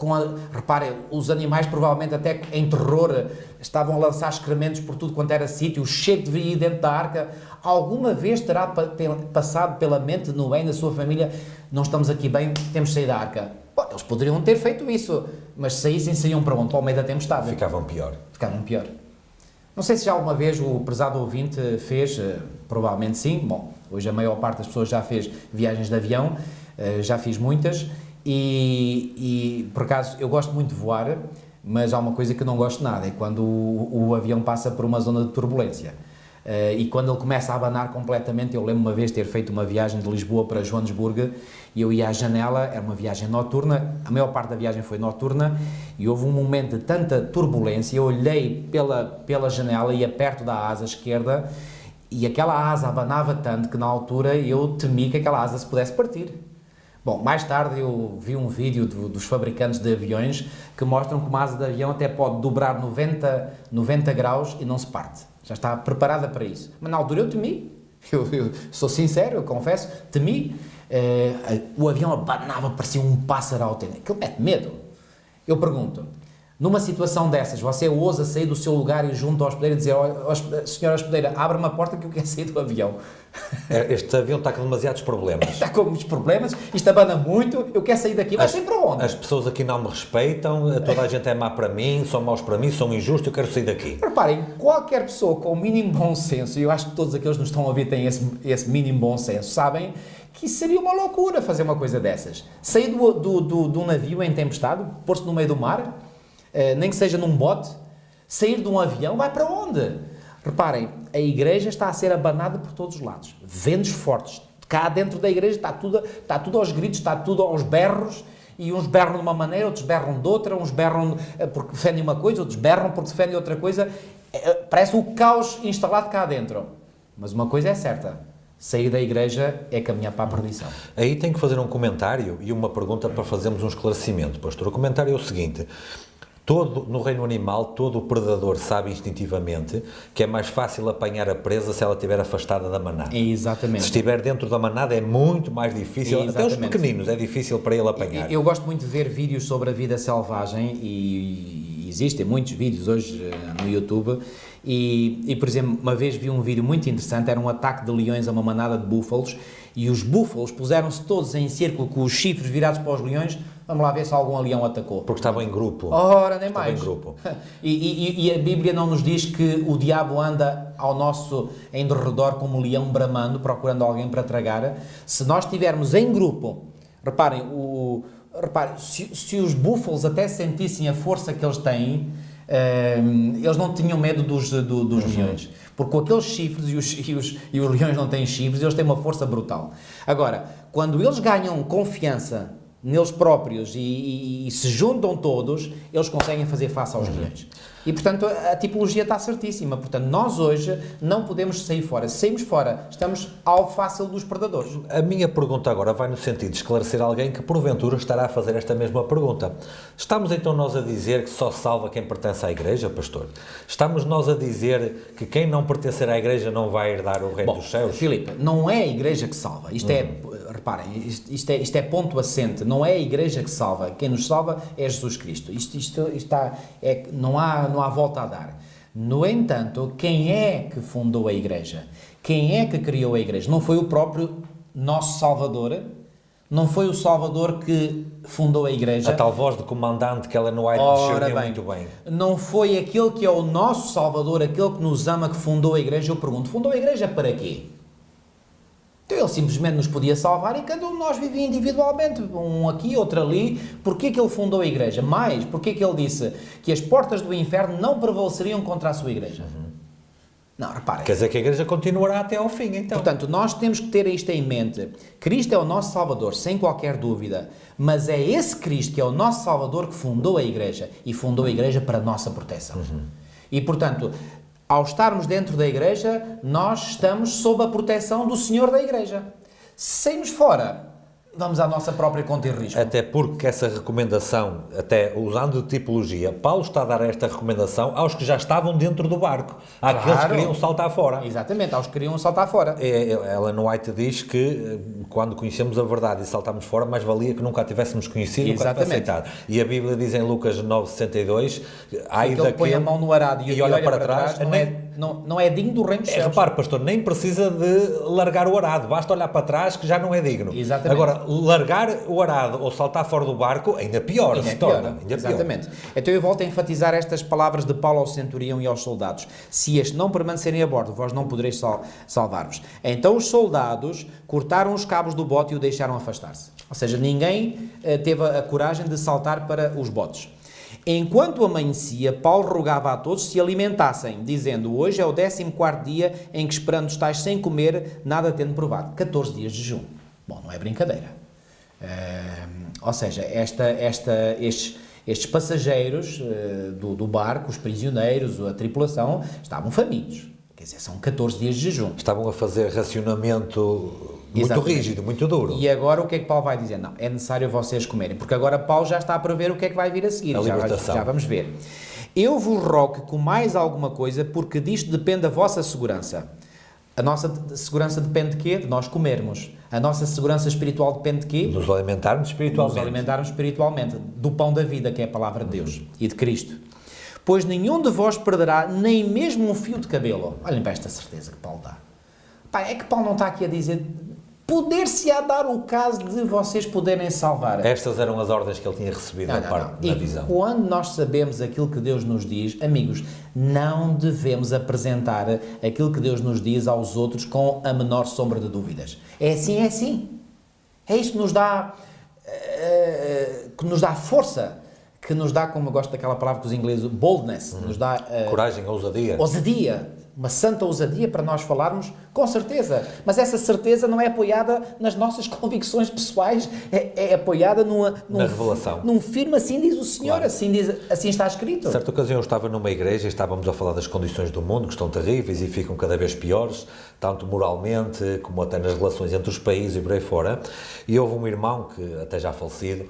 reparem, os animais provavelmente até em terror estavam a lançar excrementos por tudo quanto era sítio, o cheiro deveria ir dentro da arca. Alguma vez terá passado pela mente de Noé e da sua família: não estamos aqui bem, temos de sair da arca? Bom, eles poderiam ter feito isso, mas saíam para onde? Para o meio da tempestade. Ficavam pior. Não sei se já alguma vez o prezado ouvinte fez, provavelmente sim. Bom, hoje a maior parte das pessoas já fez viagens de avião, já fiz muitas, e por acaso eu gosto muito de voar, mas há uma coisa que eu não gosto nada, é quando o avião passa por uma zona de turbulência. E quando ele começa a abanar completamente. Eu lembro uma vez ter feito uma viagem de Lisboa para Joanesburgo e eu ia à janela, era uma viagem noturna, a maior parte da viagem foi noturna, e houve um momento de tanta turbulência, eu olhei pela janela, ia perto da asa esquerda, e aquela asa abanava tanto que na altura eu temi que aquela asa se pudesse partir. Bom, mais tarde eu vi um vídeo dos fabricantes de aviões que mostram que uma asa de avião até pode dobrar 90 graus e não se parte. Já está preparada para isso. Mas na altura eu temi. Eu sou sincero, eu confesso, temi. O avião abanava, parecia um pássaro autêntico. Aquilo mete medo. Eu pergunto, numa situação dessas, você ousa sair do seu lugar e junto ao hospedeiro e dizer: senhora hospedeira, abre uma porta que eu quero sair do avião. Este avião está com demasiados problemas. Está com muitos problemas, isto abana muito, eu quero sair daqui, mas sair para onde? As pessoas aqui não me respeitam, toda a gente é má para mim, são maus para mim, são injustos, eu quero sair daqui. Reparem, qualquer pessoa com o mínimo bom senso, e eu acho que todos aqueles que nos estão a ouvir têm esse mínimo bom senso, sabem que isso seria uma loucura fazer uma coisa dessas. Sair do navio em tempestade, pôr-se no meio do mar, nem que seja num bote, sair de um avião, vai para onde? Reparem, a igreja está a ser abanada por todos os lados. Ventos fortes. Cá dentro da igreja está tudo aos gritos, está tudo aos berros, e uns berram de uma maneira, outros berram de outra, uns berram porque defendem uma coisa, outros berram porque defendem outra coisa. Parece o caos instalado cá dentro. Mas uma coisa é certa: sair da igreja é caminhar para a perdição. Aí tenho que fazer um comentário e uma pergunta para fazermos um esclarecimento, pastor. O comentário é o seguinte: no reino animal, todo o predador sabe instintivamente que é mais fácil apanhar a presa se ela estiver afastada da manada. Exatamente. Se estiver dentro da manada é muito mais difícil, até os pequeninos é difícil para ele apanhar. Eu gosto muito de ver vídeos sobre a vida selvagem e existem muitos vídeos hoje no YouTube e, por exemplo, uma vez vi um vídeo muito interessante, era um ataque de leões a uma manada de búfalos e os búfalos puseram-se todos em círculo com os chifres virados para os leões. Vamos lá ver se algum leão atacou. Porque estavam em grupo. Ora, nem mais. Em grupo. E a Bíblia não nos diz que o diabo anda ao nosso em derredor como um leão bramando, procurando alguém para tragar. Se nós estivermos em grupo, reparem, se os búfalos até sentissem a força que eles têm, eles não tinham medo dos leões. Porque com aqueles chifres, e os leões não têm chifres, eles têm uma força brutal. Agora, quando eles ganham confiança neles próprios e se juntam todos, eles conseguem fazer face aos leões. E, portanto, a tipologia está certíssima. Portanto, nós hoje não podemos sair fora. Se saímos fora, estamos alvo fácil dos predadores. A minha pergunta agora vai no sentido de esclarecer alguém que, porventura, estará a fazer esta mesma pergunta. Estamos, então, nós a dizer que só salva quem pertence à igreja, pastor? Estamos nós a dizer que quem não pertencer à igreja não vai herdar o reino dos céus? Filipe, não é a igreja que salva. Isto é, reparem, isto é ponto assente. Não é a igreja que salva. Quem nos salva é Jesus Cristo. Não há volta a dar. No entanto, quem é que fundou a igreja? Quem é que criou a igreja? Não foi o próprio nosso Salvador? Não foi o Salvador que fundou a Igreja. A tal voz de comandante que Ellen White discerniu muito bem. Não foi aquele que é o nosso Salvador, aquele que nos ama, que fundou a Igreja. Eu pergunto, fundou a Igreja para quê? Então ele simplesmente nos podia salvar e cada um de nós vivia individualmente, um aqui, outro ali. Porquê que ele fundou a Igreja? Mais, porquê que ele disse que as portas do inferno não prevaleceriam contra a sua Igreja? Não, reparem. Quer dizer que a Igreja continuará até ao fim, então. Portanto, nós temos que ter isto em mente. Cristo é o nosso Salvador, sem qualquer dúvida, mas é esse Cristo que é o nosso Salvador que fundou a Igreja, e fundou a Igreja para a nossa proteção. E, portanto, ao estarmos dentro da Igreja, nós estamos sob a proteção do Senhor da Igreja. Se sairmos fora, vamos à nossa própria conta e risco. Até porque essa recomendação, até usando tipologia, Paulo está a dar esta recomendação aos que já estavam dentro do barco, àqueles que queriam saltar fora. Exatamente, aos que queriam saltar fora. Ellen White diz que quando conhecemos a verdade e saltamos fora, mais valia que nunca a tivéssemos conhecido, nunca a aceitado. E a Bíblia diz em Lucas 9,62, ai daquele que põe a mão no arado e olha para trás, não é digno do reino dos céus. Repare, pastor, nem precisa de largar o arado, basta olhar para trás que já não é digno. Exatamente. Agora, largar o arado ou saltar fora do barco, ainda pior se torna. Exatamente. Então eu volto a enfatizar estas palavras de Paulo ao centurião e aos soldados. Se estes não permanecerem a bordo, vós não podereis salvar-vos. Então os soldados cortaram os cabos do bote e o deixaram afastar-se. Ou seja, ninguém teve a coragem de saltar para os botes. Enquanto amanhecia, Paulo rogava a todos se alimentassem, dizendo, hoje é o 14º dia em que esperando estáis sem comer, nada tendo provado. 14 dias de jejum. Bom, não é brincadeira. Ou seja, estes passageiros do barco, os prisioneiros, a tripulação, estavam famintos. Quer dizer, são 14 dias de jejum. Estavam a fazer racionamento muito rígido, muito duro. E agora o que é que Paulo vai dizer? Não, é necessário vocês comerem, porque agora Paulo já está a prever o que é que vai vir a seguir. Já vamos ver. Eu vos rogo que comais alguma coisa, porque disto depende a vossa segurança. A nossa segurança depende de quê? De nós comermos. A nossa segurança espiritual depende de quê? De nos alimentarmos espiritualmente. De nos alimentarmos espiritualmente. Do pão da vida, que é a palavra de Deus e de Cristo. Pois nenhum de vós perderá nem mesmo um fio de cabelo. Olhem para esta certeza que Paulo dá. Pá, é que Paulo não está aqui a dizer... Poder-se-á dar o caso de vocês poderem salvar. Estas eram as ordens que ele tinha recebido da parte da visão. E quando nós sabemos aquilo que Deus nos diz, amigos, não devemos apresentar aquilo que Deus nos diz aos outros com a menor sombra de dúvidas. É assim, é assim. É isso que nos dá força, que nos dá, como eu gosto daquela palavra que os ingleses, boldness, nos dá... coragem, ousadia. Ousadia. Uma santa ousadia para nós falarmos, com certeza. Mas essa certeza não é apoiada nas nossas convicções pessoais, é apoiada na revelação. Num firme, assim diz o Senhor, claro. assim está escrito. Certa ocasião eu estava numa igreja e estávamos a falar das condições do mundo, que estão terríveis e ficam cada vez piores, tanto moralmente como até nas relações entre os países e por aí fora. E houve um irmão, que até já falecido,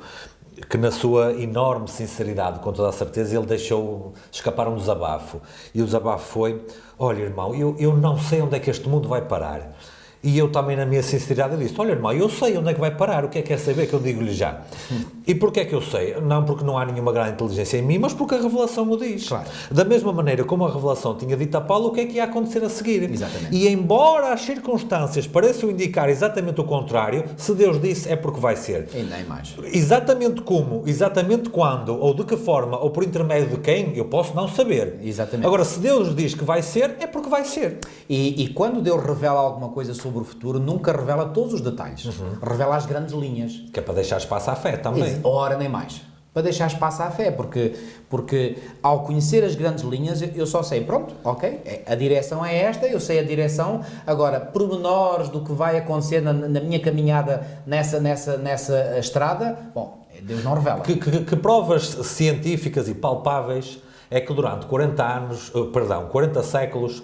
que na sua enorme sinceridade, com toda a certeza, ele deixou escapar um desabafo. E o desabafo foi, olha irmão, eu não sei onde é que este mundo vai parar. E eu também, na minha sinceridade, disse, olha irmão, eu sei onde é que vai parar, o que é que quer saber que eu digo-lhe já. E porquê é que eu sei? Não porque não há nenhuma grande inteligência em mim, mas porque a revelação o diz. Claro. Da mesma maneira como a revelação tinha dito a Paulo o que é que ia acontecer a seguir. Exatamente. E embora as circunstâncias pareçam indicar exatamente o contrário, se Deus disse é porque vai ser. E nem mais. Exatamente como, exatamente quando, ou de que forma, ou por intermédio de quem, eu posso não saber. Exatamente. Agora, se Deus diz que vai ser, é porque vai ser. E quando Deus revela alguma coisa sobre o futuro, nunca revela todos os detalhes. Revela as grandes linhas. Que é para deixar espaço à fé também. Ora, nem mais. Para deixar espaço à fé, porque ao conhecer as grandes linhas, eu só sei, pronto, ok, a direção é esta, eu sei a direção, agora, pormenores do que vai acontecer na minha caminhada nessa estrada, bom, Deus não revela. Que provas científicas e palpáveis é que durante 40 séculos,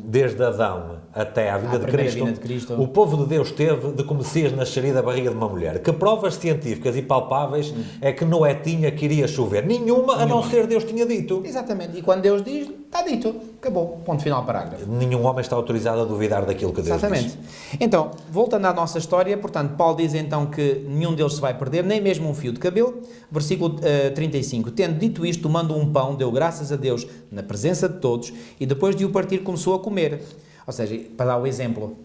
desde Adão até à vinda de Cristo, o povo de Deus teve de como Messias nasceria da barriga de uma mulher. Que provas científicas e palpáveis é que Noé tinha que iria chover? Nenhuma, a não ser Deus tinha dito. Exatamente, e quando Deus diz, está dito, acabou, ponto final, parágrafo. Nenhum homem está autorizado a duvidar daquilo que Deus diz. Então, voltando à nossa história, portanto, Paulo diz então que nenhum deles se vai perder, nem mesmo um fio de cabelo. Versículo 35, tendo dito isto, tomando um pão, deu graças a Deus na presença de todos e depois de o partir começou a comer. Ou seja, para dar o exemplo,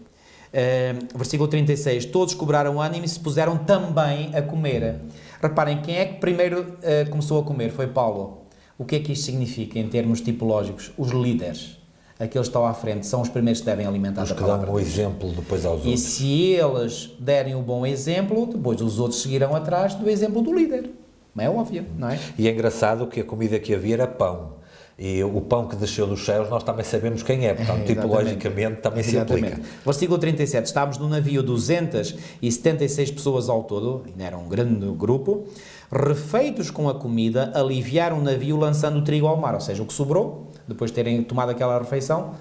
Versículo 36, todos cobraram ânimo e se puseram também a comer. Reparem, quem é que primeiro começou a comer? Foi Paulo. O que é que isto significa em termos tipológicos? Os líderes, aqueles que estão à frente, são os primeiros que devem alimentar a palavra. Os que dão o exemplo depois aos outros. E se eles derem o bom exemplo, depois os outros seguirão atrás do exemplo do líder. É óbvio, não é? E é engraçado que a comida que havia era pão. E o pão que desceu dos céus nós também sabemos quem é, portanto, tipologicamente também se aplica. Versículo 37, estávamos no navio 276 pessoas ao todo, ainda era um grande grupo, refeitos com a comida, aliviaram o navio lançando o trigo ao mar, ou seja, o que sobrou, depois de terem tomado aquela refeição,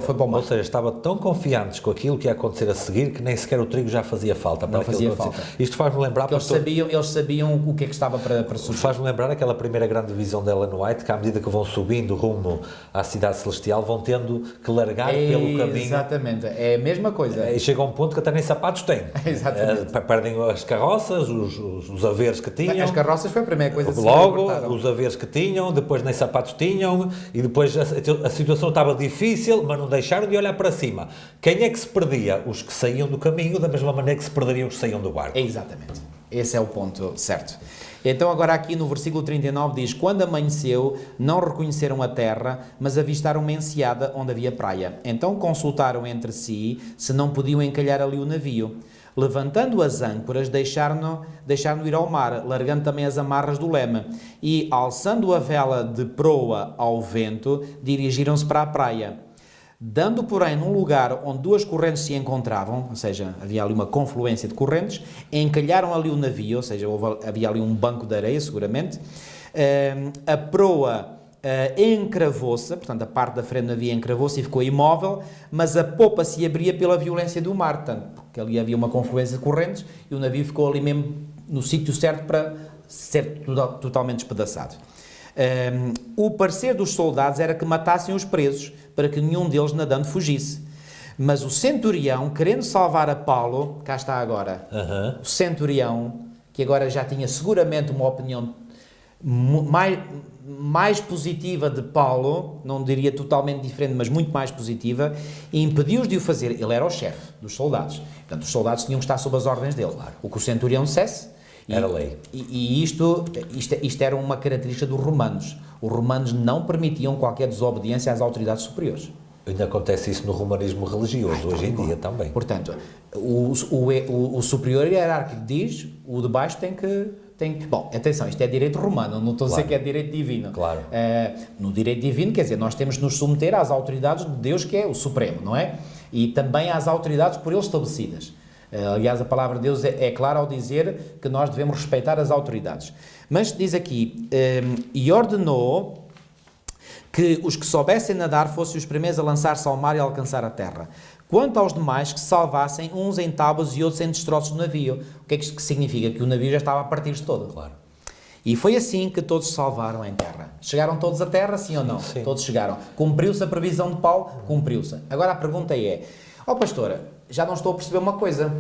foi para o mar. Ou seja, estavam tão confiantes com aquilo que ia acontecer a seguir que nem sequer o trigo já fazia falta. Não fazia falta. Isto faz-me lembrar... Eles sabiam o que é que estava para surgir. Faz-me lembrar aquela primeira grande visão de Ellen White, que à medida que vão subindo rumo à cidade celestial, vão tendo que largar pelo caminho. Exatamente, é a mesma coisa. E chega a um ponto que até nem sapatos têm. Exatamente. Perdem as carroças, os haveres que tinham. As carroças foi a primeira coisa que logo, os haveres que tinham, depois nem sapatos tinham, e depois a situação estava difícil, mas não deixaram de olhar para cima. Quem é que se perdia? Os que saíam do caminho, da mesma maneira que se perderiam os que saíam do barco. Exatamente. Esse é o ponto certo. Então agora aqui no versículo 39 diz, quando amanheceu, não reconheceram a terra, mas avistaram uma enseada onde havia praia. Então consultaram entre si se não podiam encalhar ali o navio. Levantando as âncoras, deixaram-no ir ao mar, largando também as amarras do leme. E, alçando a vela de proa ao vento, dirigiram-se para a praia. Dando, porém, num lugar onde duas correntes se encontravam, ou seja, havia ali uma confluência de correntes, encalharam ali o navio, ou seja, havia ali um banco de areia, seguramente, a proa encravou-se, portanto, a parte da frente do navio encravou-se e ficou imóvel, mas a popa se abria pela violência do mar, portanto, porque ali havia uma confluência de correntes e o navio ficou ali mesmo no sítio certo para ser totalmente despedaçado. O parecer dos soldados era que matassem os presos, para que nenhum deles nadando fugisse. Mas o centurião, querendo salvar a Paulo, cá está agora, o centurião, que agora já tinha seguramente uma opinião mais positiva de Paulo, não diria totalmente diferente, mas muito mais positiva, e impediu-os de o fazer. Ele era o chefe dos soldados. Portanto, os soldados tinham que estar sob as ordens dele. Claro. O que o centurião dissesse, era lei. E isto era uma característica dos romanos. Os romanos não permitiam qualquer desobediência às autoridades superiores. Ainda acontece isso no romanismo religioso, hoje em dia também. Portanto, o superior hierárquico diz, o de baixo tem que... Bom, atenção, isto é direito romano, não estou a dizer que é direito divino. Claro. No direito divino, quer dizer, nós temos de nos submeter às autoridades de Deus, que é o Supremo, não é? E também às autoridades por ele estabelecidas. Aliás, a palavra de Deus é clara ao dizer que nós devemos respeitar as autoridades. Mas diz aqui, e ordenou que os que soubessem nadar fossem os primeiros a lançar-se ao mar e a alcançar a terra. Quanto aos demais, que se salvassem, uns em tábuas e outros em destroços do navio. O que é que isto significa? Que o navio já estava a partir-se todo. Claro. E foi assim que todos se salvaram em terra. Chegaram todos à terra, sim ou não? Sim. Todos chegaram. Cumpriu-se a previsão de Paulo? Cumpriu-se. Agora a pergunta é, pastora, já não estou a perceber uma coisa.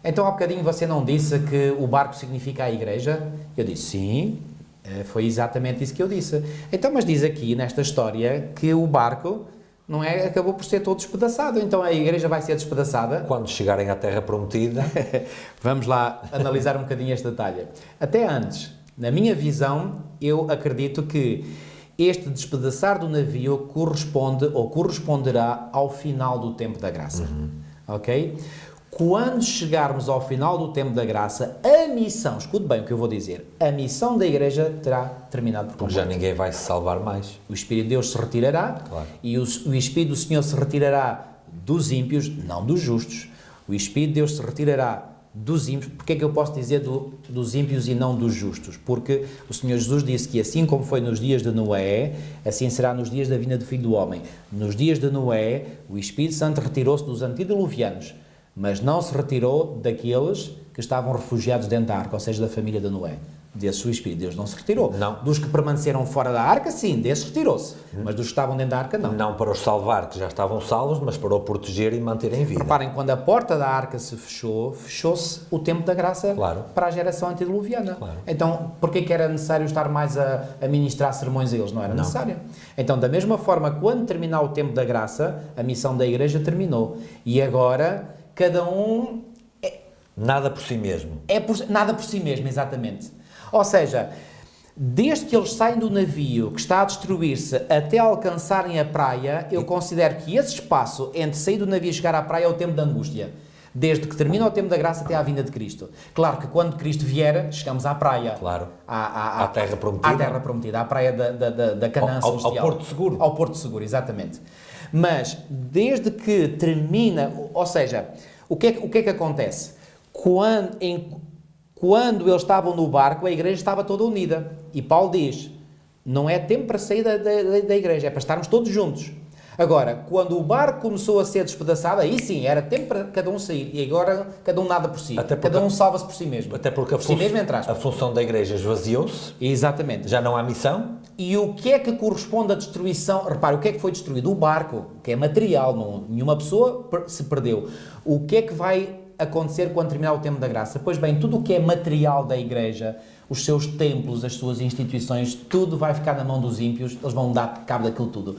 Então há bocadinho você não disse que o barco significa a igreja? Eu disse, sim, foi exatamente isso que eu disse. Então, mas diz aqui nesta história que o barco... não é? Acabou por ser todo despedaçado. Então a igreja vai ser despedaçada. Quando chegarem à Terra Prometida. Vamos lá analisar um bocadinho este detalhe. Até antes, na minha visão, eu acredito que este despedaçar do navio corresponde ou corresponderá ao final do tempo da graça. Ok? Quando chegarmos ao final do tempo da graça, a missão, escute bem o que eu vou dizer, a missão da igreja terá terminado por completo. Já ninguém vai se salvar mais. O Espírito de Deus se retirará, claro. E o Espírito do Senhor se retirará dos ímpios, não dos justos. O Espírito de Deus se retirará dos ímpios. Porque é que eu posso dizer dos ímpios e não dos justos? Porque o Senhor Jesus disse que assim como foi nos dias de Noé, assim será nos dias da vinda do Filho do Homem. Nos dias de Noé, o Espírito Santo retirou-se dos antediluvianos, mas não se retirou daqueles que estavam refugiados dentro da arca, ou seja, da família de Noé. Desse o Espírito de Deus não se retirou. Não. Dos que permaneceram fora da arca, sim, desse retirou-se. Mas dos que estavam dentro da arca, não. Não para os salvar, que já estavam salvos, mas para o proteger e manter em vida. Reparem, quando a porta da arca se fechou, fechou-se o tempo da graça, claro, para a geração antediluviana. Claro. Então, porquê que era necessário estar mais a ministrar sermões a eles? Não era necessário. Então, da mesma forma, quando terminar o tempo da graça, a missão da igreja terminou. E agora... cada um Nada por si mesmo. nada por si mesmo, exatamente. Ou seja, desde que eles saem do navio que está a destruir-se até alcançarem a praia, eu considero que esse espaço entre sair do navio e chegar à praia é o tempo da angústia. Desde que termina o tempo da graça até à vinda de Cristo. Claro que quando Cristo vier, chegamos à praia. Claro. À terra prometida. À terra prometida, à praia da Canaã celestial. Ao Porto Seguro. Ao Porto Seguro, exatamente. Mas, desde que termina, ou seja, o que é que acontece? Quando eles estavam no barco, a igreja estava toda unida. E Paulo diz, não é tempo para sair da igreja, é para estarmos todos juntos. Agora, quando o barco começou a ser despedaçado, aí sim, era tempo para cada um sair. E agora, cada um nada por si. Cada um salva-se por si mesmo. Até porque a função da igreja esvaziou-se. Exatamente. Já não há missão. E o que é que corresponde à destruição? Repare, o que é que foi destruído? O barco, que é material, nenhuma pessoa se perdeu. O que é que vai acontecer quando terminar o tempo da graça? Pois bem, tudo o que é material da igreja, os seus templos, as suas instituições, tudo vai ficar na mão dos ímpios, eles vão dar cabo daquilo tudo.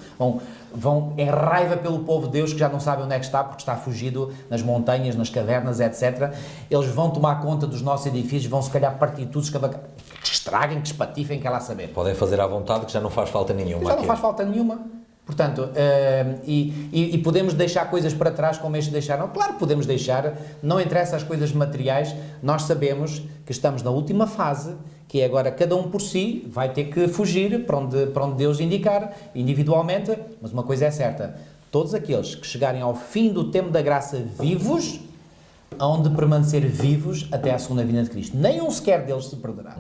É raiva pelo povo de Deus que já não sabe onde é que está, porque está fugido nas montanhas, nas cavernas, etc. Eles vão tomar conta dos nossos edifícios, vão se calhar partir tudo, que estraguem, que espatifem, que é lá saber. Podem fazer à vontade, que já não faz falta nenhuma. Já não faz falta nenhuma. Portanto, e podemos deixar coisas para trás como estes deixaram? Claro que podemos deixar, não interessa as coisas materiais, nós sabemos que estamos na última fase, que é agora cada um por si vai ter que fugir para onde Deus indicar, individualmente, mas uma coisa é certa, todos aqueles que chegarem ao fim do tempo da graça vivos, hão de permanecer vivos até à segunda vinda de Cristo. Nenhum sequer deles se perderá.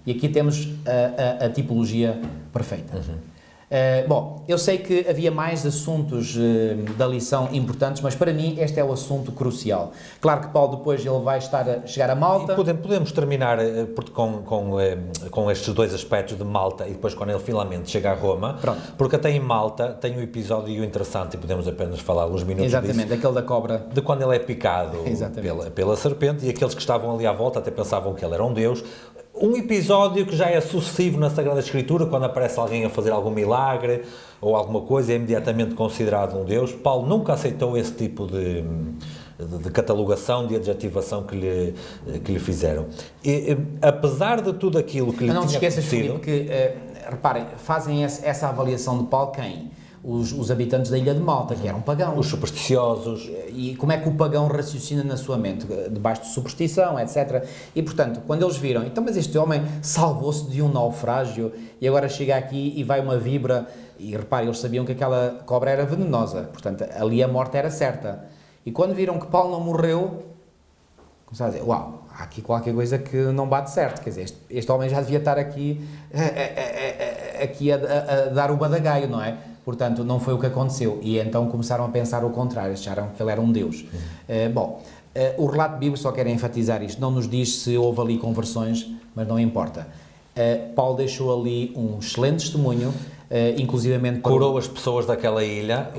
E aqui temos a tipologia perfeita. Bom, eu sei que havia mais assuntos da lição importantes, mas para mim este é o assunto crucial. Claro que Paulo depois ele vai chegar a Malta. E podemos terminar com estes dois aspectos de Malta e depois quando ele finalmente chega a Roma. Pronto. Porque até em Malta tem um episódio interessante e podemos apenas falar uns minutos Exatamente, disso, aquele da cobra. de quando ele é picado pela serpente e aqueles que estavam ali à volta até pensavam que ele era um deus. Um episódio que já é sucessivo na Sagrada Escritura, quando aparece alguém a fazer algum milagre ou alguma coisa, é imediatamente considerado um Deus. Paulo nunca aceitou esse tipo de catalogação, de adjetivação que lhe fizeram. E, apesar de tudo aquilo que lhe tinha acontecido... Não te esqueças, Filipe, que, reparem, fazem essa avaliação de Paulo quem? Os habitantes da ilha de Malta, que eram pagãos. Os supersticiosos. E como é que o pagão raciocina na sua mente? Debaixo de superstição, etc. E, portanto, quando eles viram, então, mas este homem salvou-se de um naufrágio e agora chega aqui e vai uma vibra, e repare, eles sabiam que aquela cobra era venenosa, portanto, ali a morte era certa. E quando viram que Paulo não morreu, começaram a dizer, uau, há aqui qualquer coisa que não bate certo, quer dizer, este homem já devia estar aqui a dar o badagaio, não é? Portanto, não foi o que aconteceu. E então começaram a pensar o contrário, acharam que ele era um Deus. O relato bíblico só quer enfatizar isto, não nos diz se houve ali conversões, mas não importa. Paulo deixou ali um excelente testemunho, inclusivamente... Curou as pessoas daquela ilha,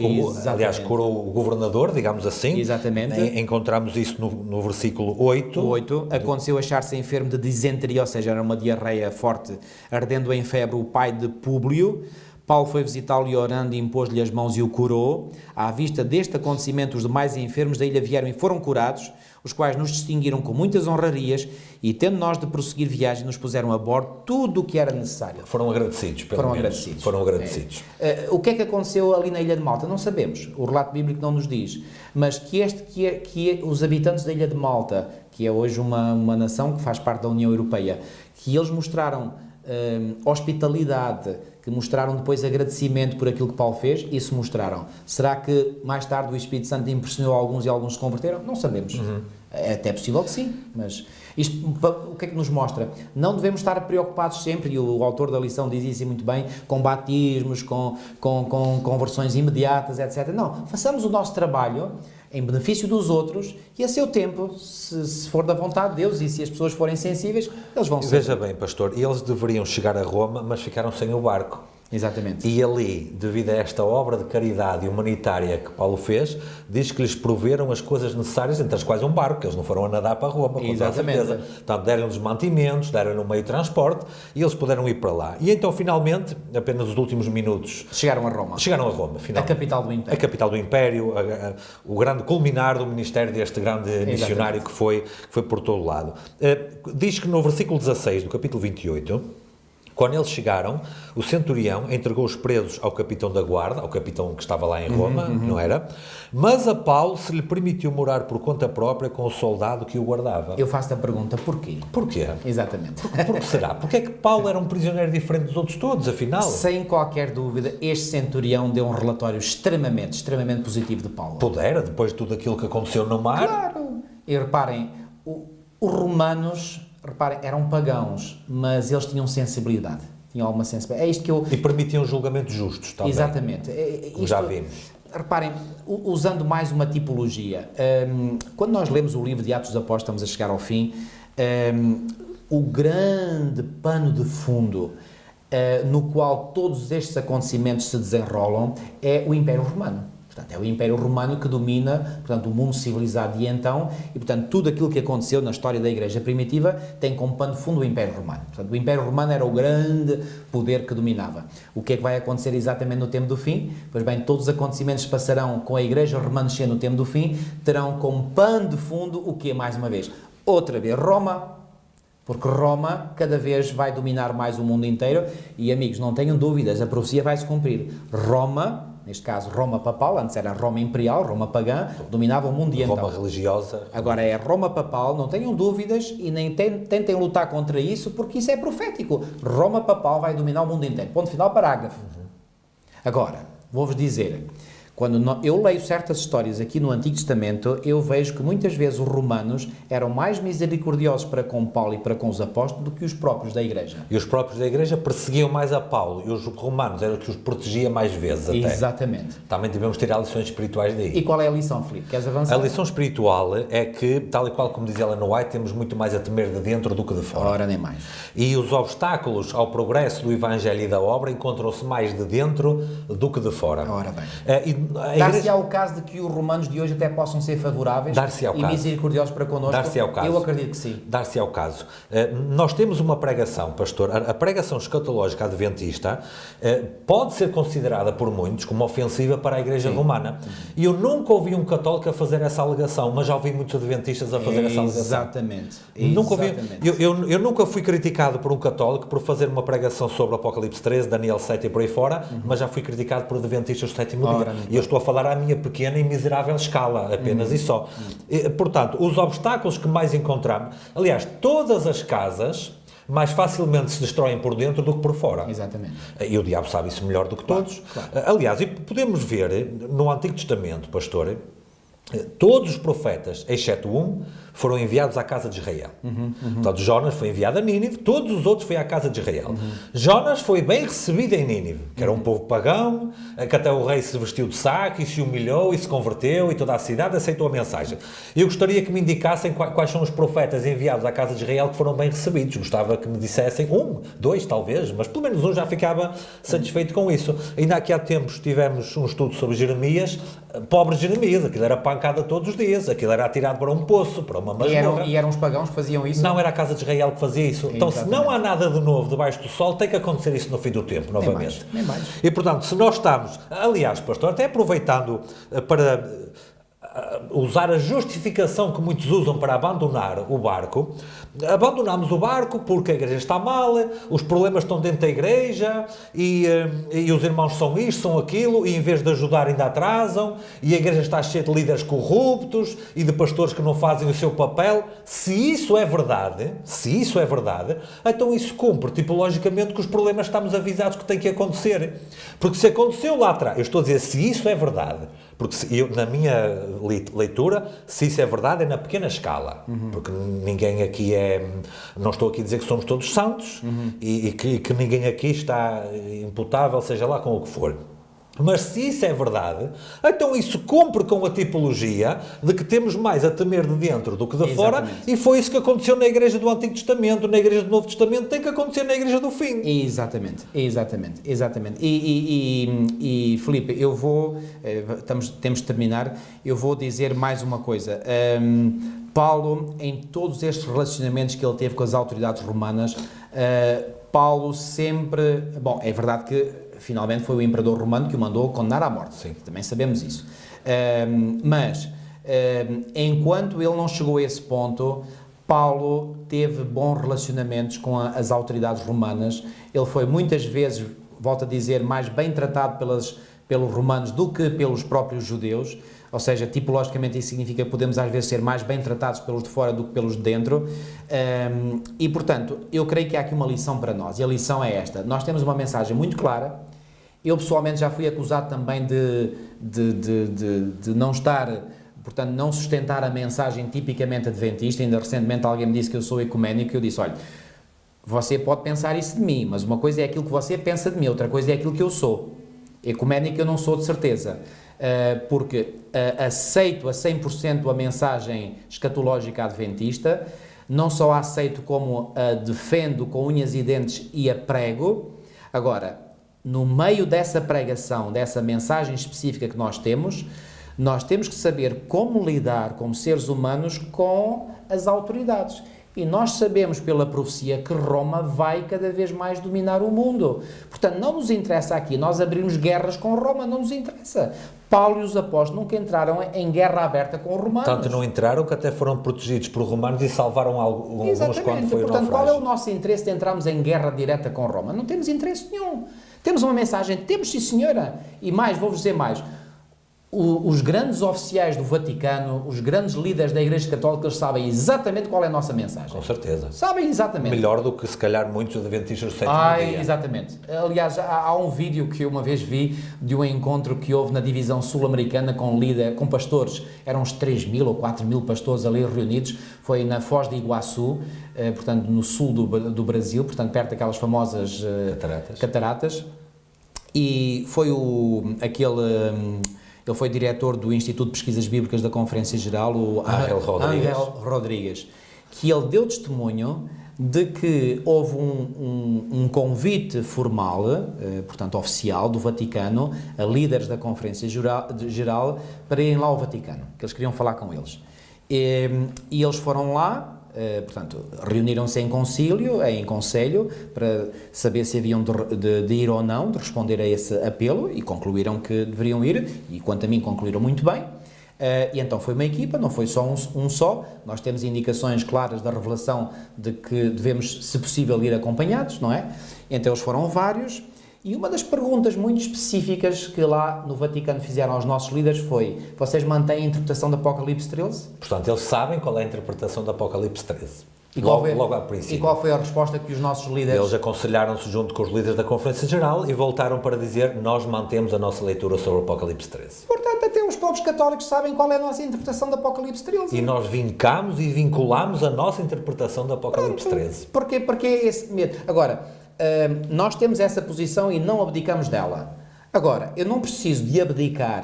aliás, curou o governador, digamos assim. Exatamente. Encontramos isso no versículo 8. Aconteceu achar-se enfermo de disenteria, ou seja, era uma diarreia forte, ardendo em febre o pai de Públio. Paulo foi visitá-lo e orando e impôs-lhe as mãos e o curou. À vista deste acontecimento, os demais enfermos da ilha vieram e foram curados, os quais nos distinguiram com muitas honrarias e, tendo nós de prosseguir viagem, nos puseram a bordo tudo o que era necessário. Foram agradecidos, pelo menos. Foram agradecidos. O que é que aconteceu ali na ilha de Malta? Não sabemos. O relato bíblico não nos diz. Mas que os habitantes da ilha de Malta, que é hoje uma nação que faz parte da União Europeia, que eles mostraram hospitalidade, que mostraram depois agradecimento por aquilo que Paulo fez, isso mostraram. Será que mais tarde o Espírito Santo impressionou alguns e alguns se converteram? Não sabemos. É até possível que sim, mas isto, o que é que nos mostra? Não devemos estar preocupados sempre, e o autor da lição diz isso muito bem, com batismos, com conversões imediatas, etc. Não, façamos o nosso trabalho em benefício dos outros e a seu tempo, se for da vontade de Deus e se as pessoas forem sensíveis, eles vão ser. Veja bem, pastor, eles deveriam chegar a Roma, mas ficaram sem o barco. Exatamente. E ali, devido a esta obra de caridade humanitária que Paulo fez, diz que lhes proveram as coisas necessárias, entre as quais um barco, que eles não foram a nadar para Roma, com toda a certeza. Portanto, deram-lhes mantimentos, deram-lhe um meio de transporte e eles puderam ir para lá. E então, finalmente, apenas os últimos minutos... Chegaram a Roma. Finalmente. A capital do Império. A capital do Império, o grande culminar do ministério deste grande missionário que foi por todo lado. Diz que no versículo 16 do capítulo 28, quando eles chegaram, o centurião entregou os presos ao capitão da guarda, ao capitão que estava lá em Roma, não era? Mas a Paulo se lhe permitiu morar por conta própria com o soldado que o guardava. Eu faço a pergunta, porquê? Porquê? Exatamente. Por que será? Porque é que Paulo era um prisioneiro diferente dos outros todos, afinal? Sem qualquer dúvida, este centurião deu um relatório extremamente positivo de Paulo. Pudera, depois de tudo aquilo que aconteceu no mar. Claro! E reparem, os romanos... Reparem, eram pagãos, mas eles tinham sensibilidade. Tinham alguma sensibilidade. É isto que eu... E permitiam julgamentos justos também. Exatamente. Como já vimos. Reparem, usando mais uma tipologia, quando nós lemos o livro de Atos dos Apóstolos, estamos a chegar ao fim, o grande pano de fundo no qual todos estes acontecimentos se desenrolam é o Império Romano. Portanto, é o Império Romano que domina, portanto, o mundo civilizado de então, e, portanto, tudo aquilo que aconteceu na história da Igreja primitiva tem como pano de fundo o Império Romano. Portanto, o Império Romano era o grande poder que dominava. O que é que vai acontecer exatamente no tempo do fim? Pois bem, todos os acontecimentos que passarão com a Igreja remanescente no tempo do fim terão como pano de fundo o quê, mais uma vez? Outra vez, Roma. Porque Roma cada vez vai dominar mais o mundo inteiro e, amigos, não tenham dúvidas, a profecia vai se cumprir. Roma, neste caso Roma papal, antes era Roma imperial, Roma pagã, dominava o mundo e então. Roma religiosa. Agora é Roma papal, não tenham dúvidas e nem tentem lutar contra isso, porque isso é profético. Roma papal vai dominar o mundo inteiro. Ponto final, parágrafo. Agora, vou-vos dizer... Quando eu leio certas histórias aqui no Antigo Testamento, eu vejo que muitas vezes os romanos eram mais misericordiosos para com Paulo e para com os apóstolos do que os próprios da Igreja. E os próprios da Igreja perseguiam mais a Paulo e os romanos eram que os protegia mais vezes até. Exatamente. Também tivemos de tirar lições espirituais daí. E qual é a lição, Filipe? Queres avançar? A lição espiritual é que, tal e qual como diz Ellen White, temos muito mais a temer de dentro do que de fora. Ora, nem mais. E os obstáculos ao progresso do Evangelho e da obra encontram-se mais de dentro do que de fora. Ora bem. Dar-se-á o caso de que os romanos de hoje até possam ser favoráveis e misericordiosos para connosco? Dar-se-á o caso. Eu acredito que sim. Dar-se-á o caso. Nós temos uma pregação, pastor, a pregação escatológica adventista pode ser considerada por muitos como ofensiva para a Igreja Romana. E eu nunca ouvi um católico a fazer essa alegação, mas já ouvi muitos adventistas a fazer essa alegação. Exatamente. Nunca ouvi, eu nunca fui criticado por um católico por fazer uma pregação sobre o Apocalipse 13, Daniel 7 e por aí fora, mas já fui criticado por adventistas do sétimo dia. E eu estou a falar à minha pequena e miserável escala, apenas e só. Portanto, os obstáculos que mais encontramos, aliás, todas as casas mais facilmente se destroem por dentro do que por fora. Exatamente. E o diabo sabe isso melhor do que todos. Claro. Aliás, e podemos ver no Antigo Testamento, pastor, todos os profetas, exceto um, foram enviados à casa de Israel. Portanto, Jonas foi enviado a Nínive, todos os outros foi à casa de Israel. Jonas foi bem recebido em Nínive, que era um povo pagão, que até o rei se vestiu de saco e se humilhou e se converteu e toda a cidade aceitou a mensagem. Eu gostaria que me indicassem quais são os profetas enviados à casa de Israel que foram bem recebidos. Gostava que me dissessem um, dois talvez, mas pelo menos um já ficava satisfeito com isso. Ainda aqui há tempos tivemos um estudo sobre Jeremias, pobre Jeremias, aquilo era pancada todos os dias, aquilo era atirado para um poço, para uma masmorra. E eram os pagãos que faziam isso? Não, era a casa de Israel que fazia isso. Então, se não há nada de novo debaixo do sol, tem que acontecer isso no fim do tempo, novamente. Nem mais. E, portanto, se nós estamos... Aliás, pastor, até aproveitando para usar a justificação que muitos usam para abandonar o barco, abandonamos o barco porque a igreja está mal, os problemas estão dentro da igreja e os irmãos são isto, são aquilo, e em vez de ajudar ainda atrasam, e a igreja está cheia de líderes corruptos e de pastores que não fazem o seu papel. Se isso é verdade, então isso cumpre tipologicamente que os problemas estamos avisados que têm que acontecer. Porque se aconteceu lá atrás, eu estou a dizer, se isso é verdade, porque na minha leitura, se isso é verdade, é na pequena escala, porque ninguém aqui não estou aqui a dizer que somos todos santos e que ninguém aqui está imputável, seja lá com o que for. Mas se isso é verdade, então isso cumpre com a tipologia de que temos mais a temer de dentro do que de fora, e foi isso que aconteceu na Igreja do Antigo Testamento, na Igreja do Novo Testamento, tem que acontecer na Igreja do Fim. Exatamente. E Filipe, eu vou, temos de terminar, eu vou dizer mais uma coisa. Paulo, em todos estes relacionamentos que ele teve com as autoridades romanas, Paulo sempre, bom, é verdade que finalmente foi o imperador romano que o mandou condenar à morte. Sim. Também sabemos isso. Mas, enquanto ele não chegou a esse ponto, Paulo teve bons relacionamentos com as autoridades romanas. Ele foi muitas vezes, volto a dizer, mais bem tratado pelos romanos do que pelos próprios judeus. Ou seja, tipologicamente isso significa que podemos às vezes ser mais bem tratados pelos de fora do que pelos de dentro. E, portanto, eu creio que há aqui uma lição para nós. E a lição é esta. Nós temos uma mensagem muito clara. Eu, pessoalmente, já fui acusado também de não estar, portanto, não sustentar a mensagem tipicamente adventista. Ainda recentemente alguém me disse que eu sou ecuménico e eu disse, olha, você pode pensar isso de mim, mas uma coisa é aquilo que você pensa de mim, outra coisa é aquilo que eu sou. Ecuménico eu não sou de certeza. Porque aceito a 100% a mensagem escatológica adventista, não só a aceito como a defendo com unhas e dentes e a prego. Agora, no meio dessa pregação, dessa mensagem específica que nós temos que saber como lidar como seres humanos com as autoridades. E nós sabemos pela profecia que Roma vai cada vez mais dominar o mundo. Portanto, não nos interessa aqui nós abrirmos guerras com Roma, não nos interessa. Paulo e os apóstolos nunca entraram em guerra aberta com os romanos. Tanto não entraram que até foram protegidos por romanos e salvaram alguns quando foi o naufrágio. Portanto, qual é o nosso interesse de entrarmos em guerra direta com Roma? Não temos interesse nenhum. Temos uma mensagem, temos sim senhora. E mais, vou-vos dizer mais. Os grandes oficiais do Vaticano, os grandes líderes da Igreja Católica, eles sabem exatamente qual é a nossa mensagem. Com certeza. Sabem exatamente. Melhor do que, se calhar, muitos adventistas do sétimo dia. Exatamente. Aliás, há um vídeo que eu uma vez vi de um encontro que houve na divisão sul-americana com pastores. Eram uns 3.000 ou 4.000 pastores ali reunidos. Foi na Foz de Iguaçu, portanto, no sul do Brasil, portanto, perto daquelas famosas cataratas. E foi ele foi diretor do Instituto de Pesquisas Bíblicas da Conferência Geral, o Ángel Rodrigues, que ele deu testemunho de que houve um convite formal, portanto oficial, do Vaticano, a líderes da Conferência Geral, para irem lá ao Vaticano, que eles queriam falar com eles. E eles foram lá. Portanto, reuniram-se em conselho, para saber se haviam de ir ou não, de responder a esse apelo, e concluíram que deveriam ir, e quanto a mim concluíram muito bem. E então foi uma equipa, não foi só um só. Nós temos indicações claras da revelação de que devemos, se possível, ir acompanhados, não é? Então eles foram vários. E uma das perguntas muito específicas que lá no Vaticano fizeram aos nossos líderes foi: vocês mantêm a interpretação do Apocalipse 13? Portanto, eles sabem qual é a interpretação do Apocalipse 13. Logo ao princípio. E qual foi a resposta que os nossos líderes... Eles aconselharam-se junto com os líderes da Conferência Geral e voltaram para dizer: nós mantemos a nossa leitura sobre o Apocalipse 13. Portanto, até os povos católicos sabem qual é a nossa interpretação do Apocalipse 13. E nós vincamos e vinculamos a nossa interpretação do Apocalipse 13. Porquê? Porque é esse medo. Agora, nós temos essa posição e não abdicamos dela. Agora, eu não preciso de abdicar.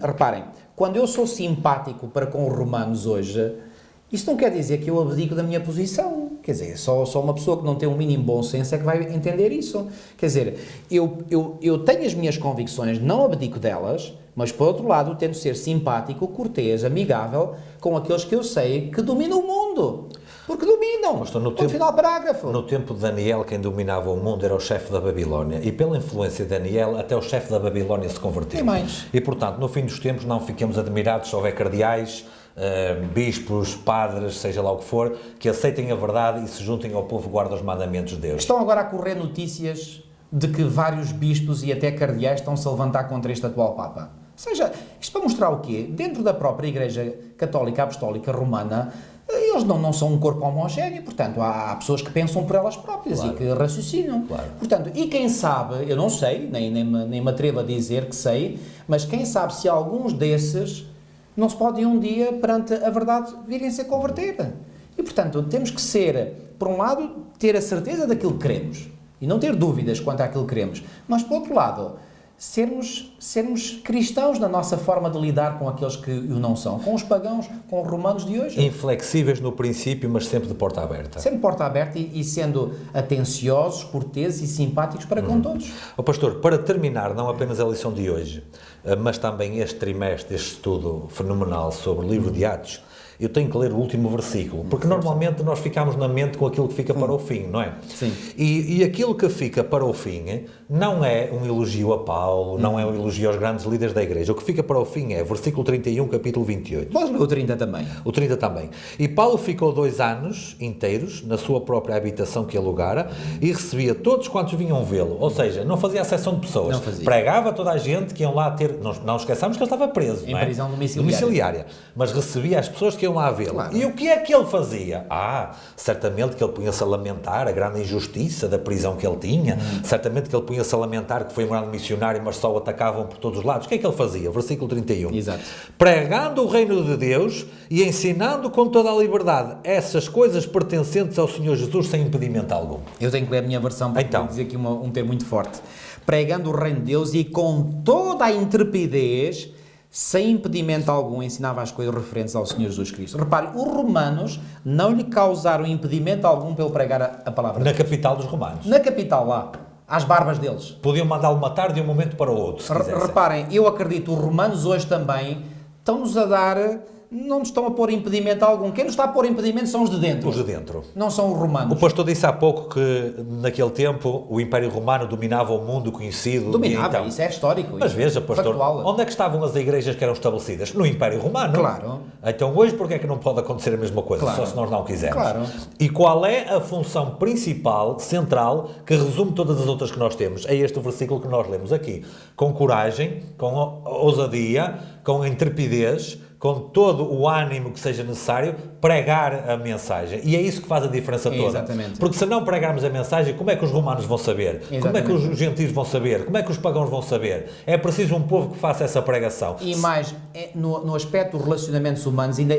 Reparem, quando eu sou simpático para com os romanos hoje, isso não quer dizer que eu abdico da minha posição. Quer dizer, só uma pessoa que não tem um mínimo bom senso é que vai entender isso. Quer dizer, eu tenho as minhas convicções, não abdico delas, mas, por outro lado, tento ser simpático, cortês, amigável com aqueles que eu sei que dominam o mundo. Porque dominam. No final parágrafo. No tempo de Daniel, quem dominava o mundo era o chefe da Babilónia. E pela influência de Daniel, até o chefe da Babilónia se converteu. E mais. E, portanto, no fim dos tempos, não fiquemos admirados se houver cardeais, bispos, padres, seja lá o que for, que aceitem a verdade e se juntem ao povo que guarda os mandamentos de Deus. Estão agora a correr notícias de que vários bispos e até cardeais estão-se a levantar contra este atual Papa. Ou seja, isto para mostrar o quê? Dentro da própria Igreja Católica Apostólica Romana, eles não são um corpo homogéneo, portanto, há pessoas que pensam por elas próprias, claro, e que raciocinam. Claro. Portanto, e quem sabe, eu não sei, nem me atrevo a dizer que sei, mas quem sabe se alguns desses não se podem um dia, perante a verdade, virem-se a converter. E, portanto, temos que ser, por um lado, ter a certeza daquilo que queremos, e não ter dúvidas quanto àquilo que queremos, mas, por outro lado, sermos cristãos na nossa forma de lidar com aqueles que o não são, com os pagãos, com os romanos de hoje. Inflexíveis no princípio, mas sempre de porta aberta. Sempre porta aberta e sendo atenciosos, corteses e simpáticos para com todos. Pastor, para terminar, não apenas a lição de hoje, mas também este trimestre, este estudo fenomenal sobre o livro de Atos, eu tenho que ler o último versículo, porque normalmente nós ficamos na mente com aquilo que fica para o fim, não é? Sim. E aquilo que fica para o fim não é um elogio a Paulo, não é um elogio aos grandes líderes da igreja. O que fica para o fim é versículo 31, capítulo 28. Podes ler o 30 também. O 30 também. E Paulo ficou 2 anos inteiros na sua própria habitação que alugara e recebia todos quantos vinham vê-lo. Ou seja, não fazia acessão de pessoas. Não fazia. Pregava toda a gente que iam lá ter... Não esqueçamos que ele estava preso, Em não é? prisão domiciliária. Mas recebia as pessoas que iam lá vê-lo. Claro. E o que é que ele fazia? Certamente que ele punha-se a lamentar a grande injustiça da prisão que ele tinha. Certamente que ele punha-se a lamentar que foi um grande missionário, mas só o atacavam por todos os lados. O que é que ele fazia? Versículo 31. Exato. Pregando o reino de Deus e ensinando com toda a liberdade essas coisas pertencentes ao Senhor Jesus sem impedimento algum. Eu tenho que ler a minha versão para dizer aqui um termo muito forte. Pregando o reino de Deus e com toda a intrepidez, sem impedimento algum, ensinava as coisas referentes ao Senhor Jesus Cristo. Repare, os romanos não lhe causaram impedimento algum para ele pregar a palavra de Deus. Na capital dos romanos. Na capital, lá, às barbas deles. Podiam mandá-lo matar de um momento para o outro, se quisessem. Reparem, eu acredito, os romanos hoje também estão-nos a dar... Não nos estão a pôr impedimento algum. Quem nos está a pôr impedimento são os de dentro. Os de dentro. Não são os romanos. O pastor disse há pouco que, naquele tempo, o Império Romano dominava o mundo conhecido. Dominava, então... isso é histórico. Mas veja, pastor, factual. Onde é que estavam as igrejas que eram estabelecidas? No Império Romano. Claro. Então hoje, porquê é que não pode acontecer a mesma coisa? Claro. Só se nós não quisermos. Claro. E qual é a função principal, central, que resume todas as outras que nós temos? É este o versículo que nós lemos aqui. Com coragem, com ousadia, com intrepidez, com todo o ânimo que seja necessário, pregar a mensagem. E é isso que faz a diferença toda. Exatamente. Porque se não pregarmos a mensagem, como é que os romanos vão saber? Exatamente. Como é que os gentios vão saber? Como é que os pagãos vão saber? É preciso um povo que faça essa pregação. E mais, no aspecto dos relacionamentos humanos, ainda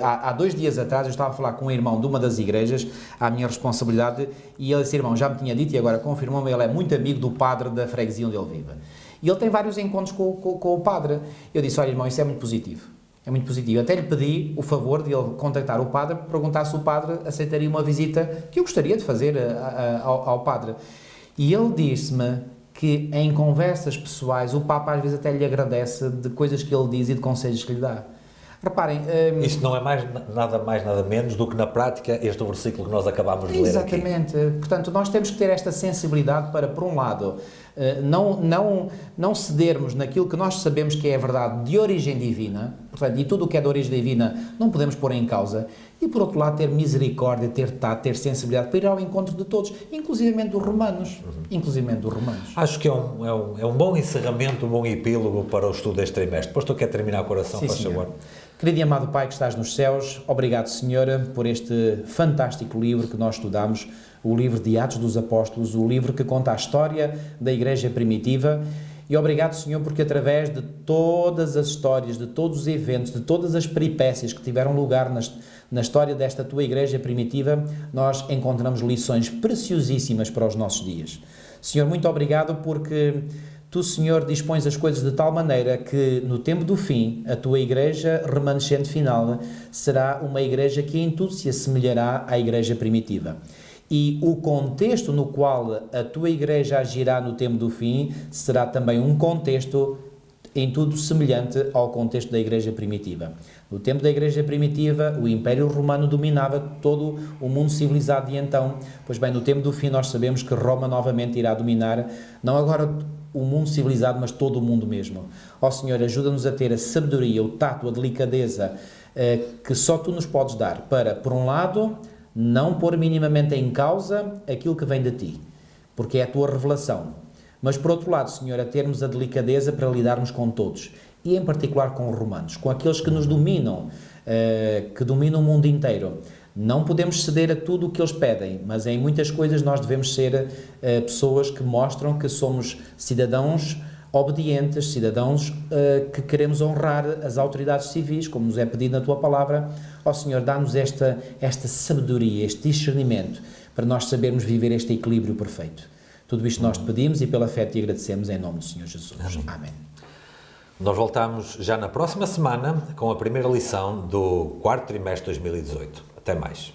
há 2 dias atrás eu estava a falar com um irmão de uma das igrejas, à minha responsabilidade, e esse irmão já me tinha dito e agora confirmou-me, ele é muito amigo do padre da freguesia onde ele vive. E ele tem vários encontros com o padre. Eu disse, olha irmão, isso é muito positivo. É muito positivo. Até lhe pedi o favor de ele contactar o padre, perguntar se o padre aceitaria uma visita que eu gostaria de fazer ao padre. E ele disse-me que em conversas pessoais o Papa às vezes até lhe agradece de coisas que ele diz e de conselhos que lhe dá. Reparem... Isso não é nada menos do que na prática este versículo que nós acabámos de ler aqui. Exatamente. Portanto, nós temos que ter esta sensibilidade para, por um lado, não cedermos naquilo que nós sabemos que é a verdade de origem divina, portanto, e tudo o que é de origem divina não podemos pôr em causa, e por outro lado ter misericórdia, ter tato, ter sensibilidade para ir ao encontro de todos, inclusivamente dos romanos. Inclusivamente dos romanos. Acho que é um bom encerramento, um bom epílogo para o estudo deste trimestre. Depois tu quer terminar com a oração, faz favor. Querido e amado Pai que estás nos céus, obrigado, Senhor, por este fantástico livro que nós estudamos, o livro de Atos dos Apóstolos, o livro que conta a história da Igreja primitiva. E obrigado, Senhor, porque através de todas as histórias, de todos os eventos, de todas as peripécias que tiveram lugar na história desta tua Igreja primitiva, nós encontramos lições preciosíssimas para os nossos dias. Senhor, muito obrigado porque tu, Senhor, dispões as coisas de tal maneira que no tempo do fim, a tua Igreja remanescente final será uma Igreja que em tudo se assemelhará à Igreja primitiva. E o contexto no qual a tua Igreja agirá no tempo do fim será também um contexto em tudo semelhante ao contexto da Igreja primitiva. No tempo da Igreja primitiva, o Império Romano dominava todo o mundo civilizado de então. Pois bem, no tempo do fim nós sabemos que Roma novamente irá dominar, não agora o mundo civilizado, mas todo o mundo mesmo. Ó Senhor, ajuda-nos a ter a sabedoria, o tato, a delicadeza que só Tu nos podes dar para, por um lado, não pôr minimamente em causa aquilo que vem de Ti, porque é a Tua revelação. Mas, por outro lado, Senhor, a termos a delicadeza para lidarmos com todos, e em particular com os romanos, com aqueles que nos dominam, que dominam o mundo inteiro. Não podemos ceder a tudo o que eles pedem, mas em muitas coisas nós devemos ser pessoas que mostram que somos cidadãos obedientes, cidadãos que queremos honrar as autoridades civis, como nos é pedido na Tua Palavra. Ó Senhor, dá-nos esta sabedoria, este discernimento, para nós sabermos viver este equilíbrio perfeito. Tudo isto nós te pedimos e pela fé te agradecemos em nome do Senhor Jesus. Amém. Nós voltamos já na próxima semana com a primeira lição do quarto trimestre de 2018. Até mais.